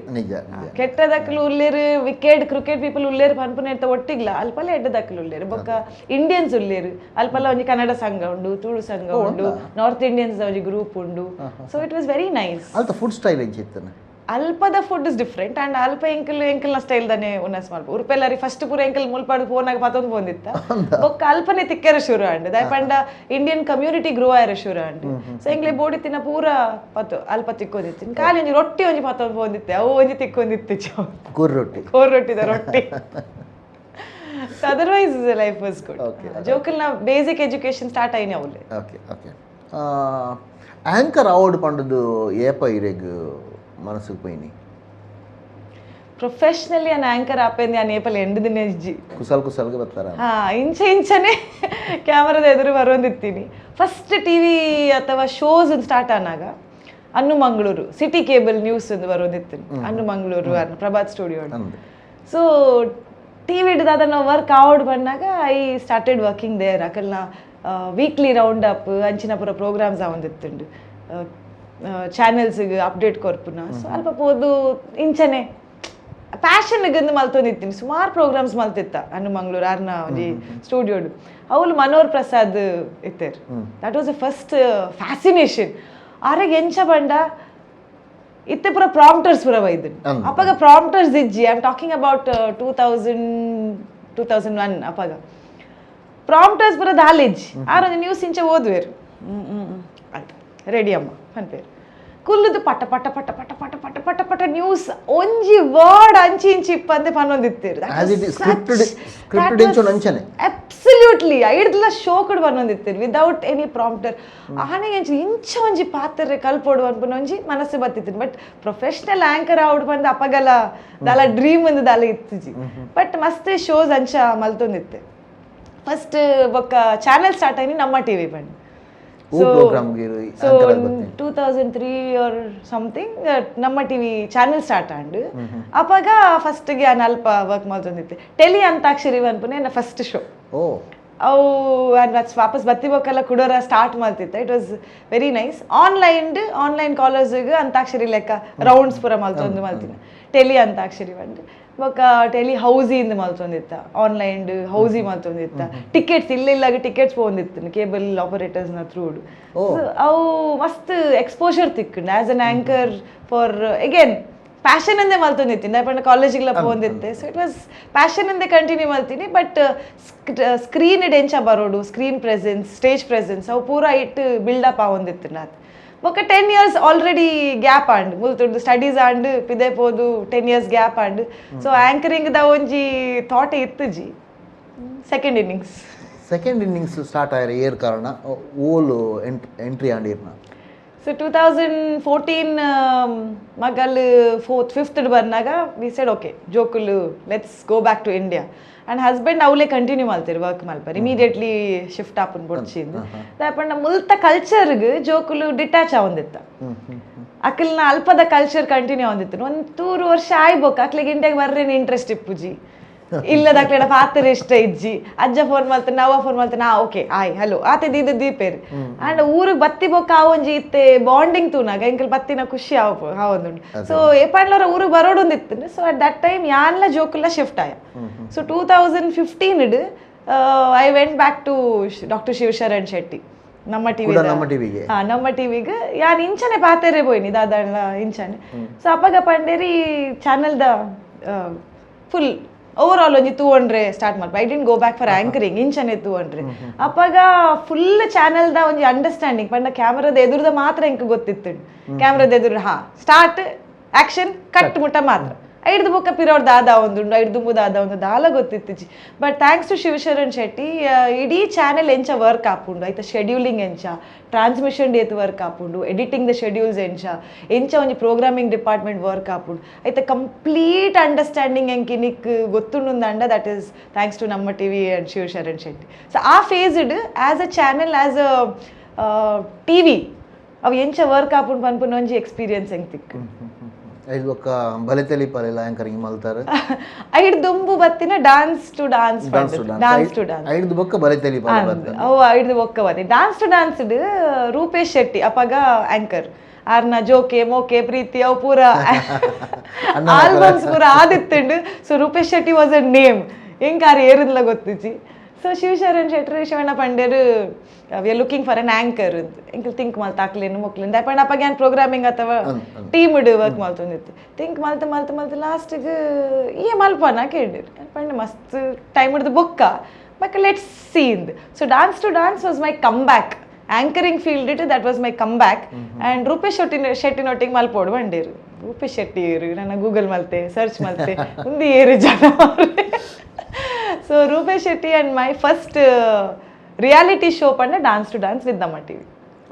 ಕೆಟ್ಟದಕ್ಲು ಉಳ್ಳೇರು ವಿಕೆಟ್ ಕ್ರಿಕೆಟ್ ಪೀಪಲ್ ಉಳ್ಳೇರು ಪನ್ಪುನ ಒಟ್ಟಿಗ್ಲ ಅಲ್ಪಲ್ಲ ಎಡ್ಡದಕ್ಲು ಉಳ್ಳೇರು ಬೊಕ್ಕ ಇಂಡಿಯನ್ಸ್ ಉಳ್ಳೇರು ಅಲ್ಪಲ್ಲ ಒಂಜಿ ಕನ್ನಡ ಸಂಘ ಉಂಡು ತುಳು ಸಂಘ ಉಂಡು ನಾರ್ತ್ ಇಂಡಿಯನ್ಸ್ ಒಂಜಿ ಗ್ರೂಪ್ ಉಂಡು so it was very nice ಅಲ್ತ ಫುಡ್ ಸ್ಟೈಲ್ ಎಂಚಿತ್ತನ ಅಲ್ಪದ ಫುಡ್ ಇಸ್ ಡಿಫ್ರೆಂಟ್ ಆ್ಯಂಡ್ ಅಲ್ಪ ಎಂಕಲ್ನ ಸ್ಟೈಲ್ದಾನೆ ಉನ್ನಸ್ ಮಾಡ್ಬೋದು ಉರುಪೆಲ್ಲರಿ ಫಸ್ಟ್ ಪೂರ ಎಂಕಲ್ ಮುಲ್ಪಾಡು ಫೋನಾಗ ಪತ್ತೊಂದು ಬಂದಿತ್ತ ಬೊಕ್ಕ ಅಲ್ಪನೆ ತಿಕ್ಕರ ಶುರು ಅಂಡ್ ದಾಯಪಂಡ ಇಂಡಿಯನ್ ಕಮ್ಯುನಿಟಿ ಗ್ರೋ ಆಯ್ರ ಶುರು ಅಂಡ್ ಸೊ ಎಂಕ್ಲೆ ಬೋಡಿ ತಿನ್ನ ಪೂರ ಪತ್ತು ಅಲ್ಪ ತಿಕ್ಕೊಂದಿತ್ತೀನಿ ಖಾಲಿ ಒಂಜಿ ರೊಟ್ಟಿ ಒಂಜಿ ಪತ್ತೊಂದು ಬಂದಿತ್ತೆ ಅವು ಒಂಜಿ ತಿಕ್ಕೊಂದಿತ್ತು ಕೋರ್ ರೊಟ್ಟಿದ ರೊಟ್ಟಿ ಅದರ್ವೈಸ್ ಲೈಫ್ ವಾಸ್ ಗುಡ್ ಜೋಕಲ್ನ ಬೇಸಿಕ್ ಎಜುಕೇಶನ್ ಸ್ಟಾರ್ಟ್ ಆಯ್ನಿ ಅವಳೆ ಓಕೆ ಆಂಕರ್ ಅವಾರ್ಡ್ ಪಂಡದು ಏಪ ಇರೆಗ್ ಮನಸ್ಸಿಗೆ ಪೈನಿ ಪ್ರೊಫೆಷನಲಿ ನಾನು ಆಂಕರ್ ಆಪೇಂದು ನಾನು ಏಪಲ್ಲಿ ಎಂಟು ದಿನ ಇಜ್ಜಿ ಕುಸಲ್ಗೆ ಬರ್ತಾರ ಇಂಚನೆ ಕ್ಯಾಮರಾದ ಎದುರು ಬರೋದಿತ್ತೀನಿ ಫಸ್ಟ್ ಟಿ ವಿ ಅಥವಾ ಶೋಸ್ ಸ್ಟಾರ್ಟ್ ಆನಾಗ ಅನ್ನು ಮಂಗಳೂರು ಸಿಟಿ ಕೇಬಲ್ ನ್ಯೂಸ್ ಒಂದು ಬರೋದಿತ್ತೀನಿ ಅನ್ನು Mangaluru Prabhat studio so T V ಹಿಡಿದಾದ ನಾವು ವರ್ಕ್ ಅವಾರ್ಡ್ ಬಂದಾಗ ಐ ಸ್ಟಾರ್ಟೆಡ್ ವರ್ಕಿಂಗ್ ದೇರ್ ಅಕಲ್ನ ವೀಕ್ಲಿ ರೌಂಡ್ ಅಪ್ ಅಂಚಿನ ಪೂರ ಪ್ರೋಗ್ರಾಮ್ಸ್ ಆವಂದಿತ್ತುಂಡು ಚಾನೆಲ್ಸ್ಗೆ ಅಪ್ಡೇಟ್ ಕೊರ್ಪುನ ಸೊ ಅಲ್ಪ ಪೋದು ಇಂಚನೆ ಪ್ಯಾಷನ್ಗಂದು ಮಲ್ತೊಂದಿತ್ತೀನಿ ಸುಮಾರು ಪ್ರೋಗ್ರಾಮ್ಸ್ ಮಲ್ತಿತ್ತ ಅನ್ನು ಮಂಗಳೂರು ಆರ್ನ ಒಂಜಿ ಸ್ಟುಡಿಯೋಡು ಅವಳು ಮನೋಹರ್ ಪ್ರಸಾದ್ ಇತ್ತೇರು that was the first fascination ಆರೆಗೆ ಎಂಚ ಬಂಡ ಇತ್ತೆ ಪೂರ ಪ್ರಾಂಪ್ಟರ್ಸ್ ಪೂರ ಬೈದು ಅಪ್ಪಾಗ ಪ್ರಾಂಪ್ಟರ್ಸ್ ಇಜ್ಜಿ ಐ ಆಮ್ ಟಾಕಿಂಗ್ ಅಬೌಟ್ 2001 ಅಪ್ಪಾಗ ಪ್ರಾಂಪ್ಟರ್ಸ್ ಪೂರ ದಾಲಿಜ್ಜಿ ಆರೊಂದು ನ್ಯೂಸ್ ಇಂಚ ಓದುವೇರು ಆಯ್ತು ರೆಡಿ ಅಮ್ಮ ಅನ್ಪೇರು ಕುಲ್ಲುದು ಪಟ ಪಟ ಪಟ ಪಟ ಪಟ ಪಟ ಪಟ ಪಟ ನ್ಯೂಸ್ ಒಂಜಿ ವರ್ಡ್ ಅಂಚಿ ಇಂಚಿ ಇಪ್ಪಂದೆ ಪನ್ನೊಂದಿತ್ತೇರು ಅಬ್ಸಲ್ಯೂಟ್ಲಿ ಐಡ್ಲ ಶೋ ಕೂಡ ಬನ್ನೊಂದಿತ್ತೇರು ವಿದೌಟ್ ಎನಿ ಪ್ರಾಂಪ್ಟರ್ ಆನೆಗೆ ಇಂಚ ಒಂಜಿ ಪಾತ್ರೆ ಕಲ್ಪೋಡು ಅನ್ಪುನ ಒಂಜಿ ಮನಸ್ಸು ಬತ್ತಿತ್ತು ಬಟ್ ಪ್ರೊಫೆಷನಲ್ ಆಂಕರ್ ಔಡ್ ಬಂದು ಅಪ್ಪಗಲ ದಾಲ ಡ್ರೀಮ್ ಒಂದು ದಾಲ ಇತ್ತಿಜಿ ಬಟ್ ಮಸ್ತ್ ಶೋಸ್ ಅಂಚ ಮಲ್ತೊಂದಿತ್ತೆ ಫಸ್ಟ್ ಬೊಕ್ಕ ಚಾನೆಲ್ ಸ್ಟಾರ್ಟ್ ಆಯ್ನಿ ನಮ್ಮ ಟಿವಿ ಬಂದು so 2003 or something Namma TV channel start and ಅಪ್ಪಾಗ ಫಸ್ಟ್ಗೆ ನಾನು ಅಲ್ಪ ವರ್ಕ್ ಮಾಡ್ತೊಂದಿತ್ತೆ ಟೆಲಿ ಅಂತಾಕ್ಷರಿ ಅನ್ಪುನೆ ನನ್ನ ಫಸ್ಟ್ ಶೋ ಅವು ವಾಪಸ್ ಬತ್ತಿಬೇಕಲ್ಲ ಕುಡೋರ ಸ್ಟಾರ್ಟ್ ಮಾಡ್ತಿತ್ತು it was very nice online ಕಾಲರ್ಸ್ಗೆ ಅಂತಾಕ್ಷರಿ ಲೆಕ್ಕ ರೌಂಡ್ಸ್ ಪೂರ ಮಲ್ತೊಂದು ಮಲ್ತೀನಿ ಟೆಲಿ ಅಂತಾಕ್ಷರಿ ಬಂದು ಬೊಕ್ಕ ಟೆಲಿ ಹೌಸಿಂದ ಮಲ್ತೊಂದಿತ್ತ ಆನ್ಲೈನ್ ಹೌಸಿ ಮಲ್ತೊಂದಿತ್ತ ಟಿಕೆಟ್ಸ್ ಇಲ್ಲಾಗ ಟಿಕೆಟ್ಸ್ ಪೋಂದಿತ್ತು ಕೇಬಲ್ ಆಪರೇಟರ್ಸ್ನ ಥ್ರೂಡ್ ಅವು ಮಸ್ತ್ ಎಕ್ಸ್ಪೋಜರ್ ತಿಕ್ಕೊಂಡು as an anchor for again passion ಅಂದೇ ಮಲ್ತೊಂದಿತ್ತೀನಿ ಯಾಕಂದ್ರೆ ಕಾಲೇಜಿಗೆಲ್ಲ ಪೋಂದಿತ್ತೆ ಸೊ ಇಟ್ ವಾಸ್ ಪ್ಯಾಷನ್ ಅಂದೇ ಕಂಟಿನ್ಯೂ ಮಾಡ್ತೀನಿ ಬಟ್ ಸ್ಕ್ರೀನ್ ಎಂಚ ಬರೋಡು ಸ್ಕ್ರೀನ್ ಪ್ರೆಸೆನ್ಸ್ ಸ್ಟೇಜ್ ಪ್ರೆಸೆನ್ಸ್ ಅವು ಪೂರ ಇಟ್ಟು ಬಿಲ್ಡಪ್ ಆವೊಂದಿತ್ತು ನಾತ್ ಬೊಕ್ಕ 10 years ಆಲ್ರೆಡಿ ಗ್ಯಾಪ್ ಆಂಡ್ ಮುಲ್ತುಂಡು ಸ್ಟಡೀಸ್ ಆಂಡ್ ಪಿದೆ ಪೋದು 10 years gap and so anchoring ದ ಒಂಜಿ ಥಾಟ್ ಇತ್ತು ಜಿ ಸೆಕೆಂಡ್ ಇನ್ನಿಂಗ್ಸ್ ಸ್ಟಾರ್ಟ್ ಆಯ್ರ ಏರ್ ಕಾರಣ ಓಲ್ ಎಂಟ್ರಿ ಆಂಡಿರ್ನ ಸೊ 2014 ಮಗಲ್ 4th 5th ಬಂದಾಗ ವಿ ಸೆಡ್ ಓಕೆ ಜೋಕುಲು let's go back to India and husband ಅವಲೇ ಕಂಟಿನ್ಯೂ ಮಾಡ್ತೀರಿ ವರ್ಕ್ ಮಲ್ಪರ್ ಇಮಿಡಿಯೇಟ್ಲಿ ಶಿಫ್ಟ್ ಆಪನ್ ಬೊಡ್ಚಿಂದು ದಾಯಪಂಡ ಮುಲ್ತ ಕಲ್ಚರ್ಗೆ ಜೋಕುಲು ಡಿಟ್ಯಾಚ್ ಆವಂದಿತ್ತ ಅಕಲ್ನ ಅಲ್ಪದ ಕಲ್ಚರ್ ಕಂಟಿನ್ಯೂ ಆವಂದಿತ್ತು ಒಂದು 2 ವರ್ಷ ಆಯ್ಬೋಕ್ ಅಕ್ಲಿಗೆ ಇಂಡಿಯಾಗೆ ಬರ್ರೇನು ಇಂಟ್ರೆಸ್ಟ್ ಇಪ್ಪುಜಿ ಇಲ್ಲದ ಅಕ್ಲೆಡ ಪಾತ್ರ ಇಷ್ಟ ಇಜ್ಜಿ ಅಜ್ಜ ಫೋನ್ ಮಾಡ್ತಾನೆ ನಾವ ಫೋನ್ ಮಾಡ್ತಾನೆ ಓಕೆ ಆಯ್ ಹಲೋ ಆತೆ ದೀಪೇರಿ ಆ್ಯಂಡ್ ಊರಿಗೆ ಬತ್ತಿ ಬೊಕ್ಕ ಆವೊಂಜಿ ಇತ್ತೆ ಬಾಂಡಿಂಗ್ ತೂನಾಗ ಎಂಕಲ್ ಬತ್ತಿನ ಖುಷಿ ಆವೊಂದುಂಡು ಸೊ ಏಪಾಂಡ್ಲರ ಊರಿಗೆ ಬರೋಡೊಂದಿತ್ತು ಸೊ ಅಟ್ ದಟ್ ಟೈಮ್ ಯಾನ್ಲ ಜೋಕುಲ್ಲ ಶಿಫ್ಟ್ ಆಯ so 2015 I went back to doctor Shivasharan Shetty Namma ಟಿವಿಗೆ ಯಾನ್ ಇಂಚನೆ ಪಾತೆರೆ ಪೋಯ್ನಿ ದಾದಾಳ ಇಂಚನೆ ಸೊ ಅಪ್ಪಗ ಪಂಡೇರಿ ಚಾನಲ್ದ ಫುಲ್ ಓವರ್ ಆಲ್ ಒಂಜಿ 200 ಸ್ಟಾರ್ಟ್ ಮಾಡ್ಬ I didn't go back for anchoring ಇಂಚನೆ 200 ಅಪ್ಪಾಗ ಫುಲ್ ಚಾನಲ್ದ ಒಂಜಿ ಅಂಡರ್ಸ್ಟ್ಯಾಂಡಿಂಗ್ ಪಂಡ ಕ್ಯಾಮರಾದ ಎದುರುದ ಮಾತ್ರ ಎಂಕ್ ಗೊತ್ತಿತ್ತು ಕ್ಯಾಮ್ರಾದ ಎದುರು ಸ್ಟಾರ್ಟ್ ಆಕ್ಷನ್ ಕಟ್ ಮುಟ್ಟ ಮಾತ್ರ ಐದು ಬುಕ್ಕ ಪಿರೋಡ್ ದಾದ ಒಂದುಂಡು ಐದು ದುಂಬು ದಾದ ಒಂದು ದಾಲ ಗೊತ್ತಿತ್ತು ಜಿ but thanks to Shivasharan Shetty ಇಡೀ ಚಾನೆಲ್ ಎಂಚ ವರ್ಕ್ ಆಪುಂಡು ಐತ ಶೆಡ್ಯೂಲಿಂಗ್ ಎಂಚ ಟ್ರಾನ್ಸ್ಮಿಷನ್ ಡೇತ್ ವರ್ಕ್ ಆಪುಂಡು ಎಡಿಟಿಂಗ್ ದ ಶೆಡ್ಯೂಲ್ಸ್ ಎಂಚ ಒಂಜಿ ಪ್ರೋಗ್ರಾಮಿಂಗ್ ಡಿಪಾರ್ಟ್ಮೆಂಟ್ ವರ್ಕ್ ಆಪುಂಡು ಐತ ಕಂಪ್ಲೀಟ್ ಅಂಡರ್ಸ್ಟ್ಯಾಂಡಿಂಗ್ ಎಂಕಿನಿಕ್ ಗೊತ್ತುಂಡು that is thanks to Namma TV and Shivasharan Shetty so ಆ faced as a channel as a TV ಅವು ಎಂಚ ವರ್ಕ್ ಆಪುಂಡು ಪನ್ಪುನ ಒಂಜಿ ಎಕ್ಸ್ಪೀರಿಯನ್ಸ್ ಹೆಂಗೆ ತಿಕ್ಕು ಐದು ಬೊಕ್ಕ ಬಲೆ ತೆಲಿಪಾರೆಲ್ಲ ಆಂಕರಿಂಗ್ ಮಲ್ತಾರೆ ಐದು ದುಂಬು ಬತ್ತಿನ ಡಾನ್ಸ್ ಟು ಡಾನ್ಸ್ ಐದು ಬೊಕ್ಕ ಬಲೆ ತೆಲಿಪಾರೆ ಬರ್ತದೆ ಅವು ಐದು ಬೊಕ್ಕ ಬತ್ತಿ dance to dance Rupesh Shetty ಅಪ್ಪಗ ಆಂಕರ್ ಆರ್ನ ಜೋಕೆ ಮೋಕೆ ಪ್ರೀತಿ ಅವು ಪೂರ ಆಲ್ಬಮ್ಸ್ ಪೂರ ಆದಿತ್ತುಂಡು so Rupesh Shetty was a name ಹೆಂಗಾರು ಏರಿದ್ಲ ಗೊತ್ತಿಜ್ಜಿ ಸೊ ಶಿವಶರಣ್ ಶೆಟ್ರು ಶಿವಣ್ಣ ಪಂಡೇರು we are looking for an anchor ಎಂಕಲ್ ಥಿಂಕ್ ಮಲ್ತ ಹಾಕ್ಲೇನು ಮೊಕ್ಲಿಂದ ಪಂಡ ಅಪ್ಪಾಗ ಏನು ಪ್ರೋಗ್ರಾಮಿಂಗ್ ಅಥವಾ ಟೀಮ್ ವರ್ಕ್ ಮಾಡ್ತೊಂದಿತ್ತು ಥಿಂಕ್ ಮಲ್ತ ಲಾಸ್ಟಿಗೆ ಈ ಮಲ್ಪನ ಕೇಳಿರು ಪಂಡ ಮಸ್ತ್ ಟೈಮ್ ಹಿಡ್ದು ಬೊಕ್ಕ ಬಟ್ ಲೆಟ್ಸ್ ಸಿ ಇಂದ್ so dance to dance was my come back anchoring field it that was my come back and Rupesh ಶೆಟ್ಟಿನೊಟ್ಟಿಗೆ ಮಲ್ಪೋಡು ಬಂಡೇರು ರೂಪೇಶ್ ಶೆಟ್ಟಿ ಏರು ನನ್ನ ಗೂಗಲ್ ಮಲ್ತೆ ಸರ್ಚ್ ಮಲ್ತೆ ಮುಂದೆ ಏರು ಜನ so Rupesh Shetty and my first reality show ಪಂಡ dance to dance with Namma TV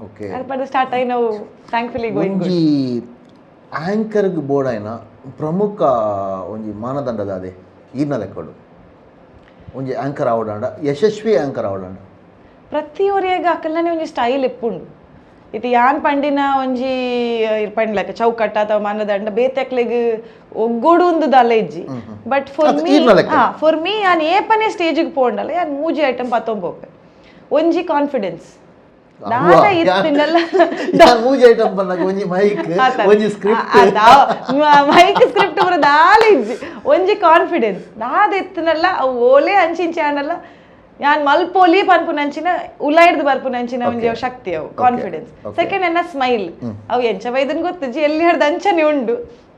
okay ಅದು ಪಂಡ ಸ್ಟಾರ್ಟ್ ಆಗಿ ನಾವು ಥ್ಯಾಂಕ್ಫುಲಿ ಗೋಯಿಂಗ್ ಗುಡ್ ಒಂಜಿ ಆಂಕರ್ಗ್ ಬೋಡಾಯ್ನ ಪ್ರಮುಖ ಒಂಜಿ ಮಾನದಂಡದ ಅದೇ ಈರ್ನ ಲೆಕ್ಕಡು ಒಂಜಿ ಆಂಕರ್ ಆವಡಾಂಡ ಯಶಸ್ವಿ ಆಂಕರ್ ಆವಡಾಂಡ ಪ್ರತಿಯೊರಿಯಾಗ ಅಕ್ಕಲ್ಲನೆ ಒಂಜಿ ಸ್ಟೈಲ್ ಇಪ್ಪುಂಡು ಇದು ಯಾನ್ ಪಂಡಿನ ಒಂಜಿ ಪಂಡ್ಲಕ ಚೌಕಟ್ಟ ಅಥವಾ ಮಾನದಂಡ ಬೇತೆಕ್ಲೆಗ್ ಒಗ್ಗೋಡು ಒಂದು ದಲ ಇಜ್ಜಿ ಬಟ್ ಫಾರ್ ಮೀ ಯಾನ್ ಏಪನೆ ಸ್ಟೇಜಿಗೆ ಪೋಂಡಲ್ಲ ಯಾನ್ ಮೂಜಿ ಐಟಮ್ ಪತ್ತೊಂಬೋಪೆ ಒಂಜಿ ಕಾನ್ಫಿಡೆನ್ಸ್ ದಾದ ಇತ್ತಿನಲ್ಲ ಮೂಜಿ ಐಟಮ್ ಬಂದಾಗ ಒಂಜಿ ಮೈಕ್ ಒಂಜಿ ಸ್ಕ್ರಿಪ್ಟ್ ಮೈಕ್ ಸ್ಕ್ರಿಪ್ಟ್ ಬರ ದಾಲ ಇಜ್ಜಿ ಒಂಜಿ ಕಾನ್ಫಿಡೆನ್ಸ್ ದಾದ ಇತ್ತಿನಲ್ಲ ಅವು ಓಲೆ ಅಂಚಿಂಚಾನಲ್ಲ ಯಾನ್ ಮಲ್ಪೋಲಿ ಪನ್ಪುನಂಚಿನ ಉಲಾಯ್ದು ಬರ್ಪುನಂಚಿನ ಒಂಜಿ ಶಕ್ತಿ ಅವು ಕಾನ್ಫಿಡೆನ್ಸ್ ಸೆಕೆಂಡ್ ಎನ್ನ ಸ್ಮೈಲ್ ಅವು ಎಂಚ ವೈದನ್ ಗೊತ್ತಿಜ್ಜಿ ಎಲ್ಲಿ ಹಿಡ್ದು ಅಂಚನೆ ಉಂಡು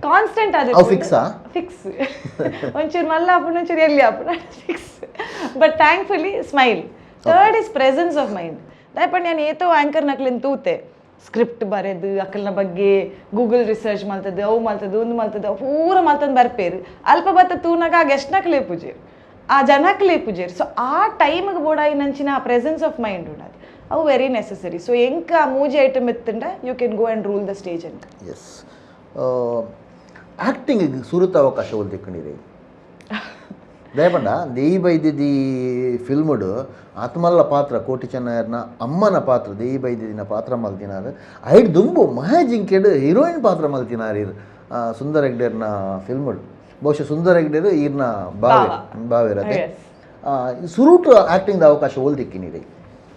ಕಾನ್ಸ್ಟೆಂಟ್ ಆದ ಫಿಕ್ಸ್ ಒಂಚೂರು ಮಲ್ಲ ಆಪುನ ಒಂಚೂರು ಎಲ್ಲಿ ಆಪುನ fix but thankfully smile third is presence of mind ದಯಪಂಡು ನಾನು ಏತೋ ಆ್ಯಂಕರ್ ನಕ್ಲಿಂದ ತೂತೆ ಸ್ಕ್ರಿಪ್ಟ್ ಬರೆದು ಅಕ್ಕಲ್ನ ಬಗ್ಗೆ ಗೂಗಲ್ ರಿಸರ್ಚ್ ಮಲ್ತದ್ದು ಅವು ಮಲ್ತದ್ದು ಒಂದು ಮಲ್ತದ್ದು ಅವು ಪೂರ ಮಲ್ತಂದು ಬರ್ಪೇರು ಅಲ್ಪ ಬತ್ತ ತೂನಾಗ ಆ ಗೆಸ್ಟ್ನಕ್ಲೇ ಪೂಜೆ ಆ ಜನಕ್ಲೇ ಪೂಜೆರು ಸೊ ಆ ಟೈಮಿಗೆ ಬೋಡಾಯಿ ನಂಚಿನ ಆ ಪ್ರೆಸೆನ್ಸ್ ಆಫ್ ಮೈಂಡ್ ಉಂಡದು ಅವು ವೆರಿ ನೆಸಸರಿ ಸೊ ಎಂಕ ಆ ಮೂಜಿ ಐಟಮ್ ಎತ್ತಂಡ you can go and rule the stage ಅಂತ ಎಸ್ ಆ್ಯಕ್ಟಿಂಗಿಗೆ ಸುರುತ ಅವಕಾಶ ಒಲ್ದಿಕ್ಕಣಿರಿ ದಯಪಂಡ ದೇಯಿ ಬೈದಿದಿ ಫಿಲ್ಮುಡು ಆತ್ಮಲ್ಲ ಪಾತ್ರ ಕೋಟಿ ಚೆನ್ನಯ್ಯರ್ನ ಅಮ್ಮನ ಪಾತ್ರ ದೇಯಿ ಬೈದಿದಿನ ಪಾತ್ರ ಮಲ್ತಿನಾರು ಐಡ್ ದುಂಬು ಮಹಾಜಿಂಕೆಡ್ ಹೀರೋಯಿನ್ ಪಾತ್ರ ಮಲ್ತಿನಾರು ಸುಂದರ್ ಹೆಗ್ಡೇರ್ನ ಫಿಲ್ಮುಡು ಬಹುಶಃ ಸುಂದರ್ ಹೆಗ್ಡೇರು ಈರ್ನ ಬಾವಿರತ್ತೆ ಸುರುಟು ಆ್ಯಕ್ಟಿಂಗ್ ಅವಕಾಶ ಒಲ್ದಿಕ್ಕಿನಿರಿ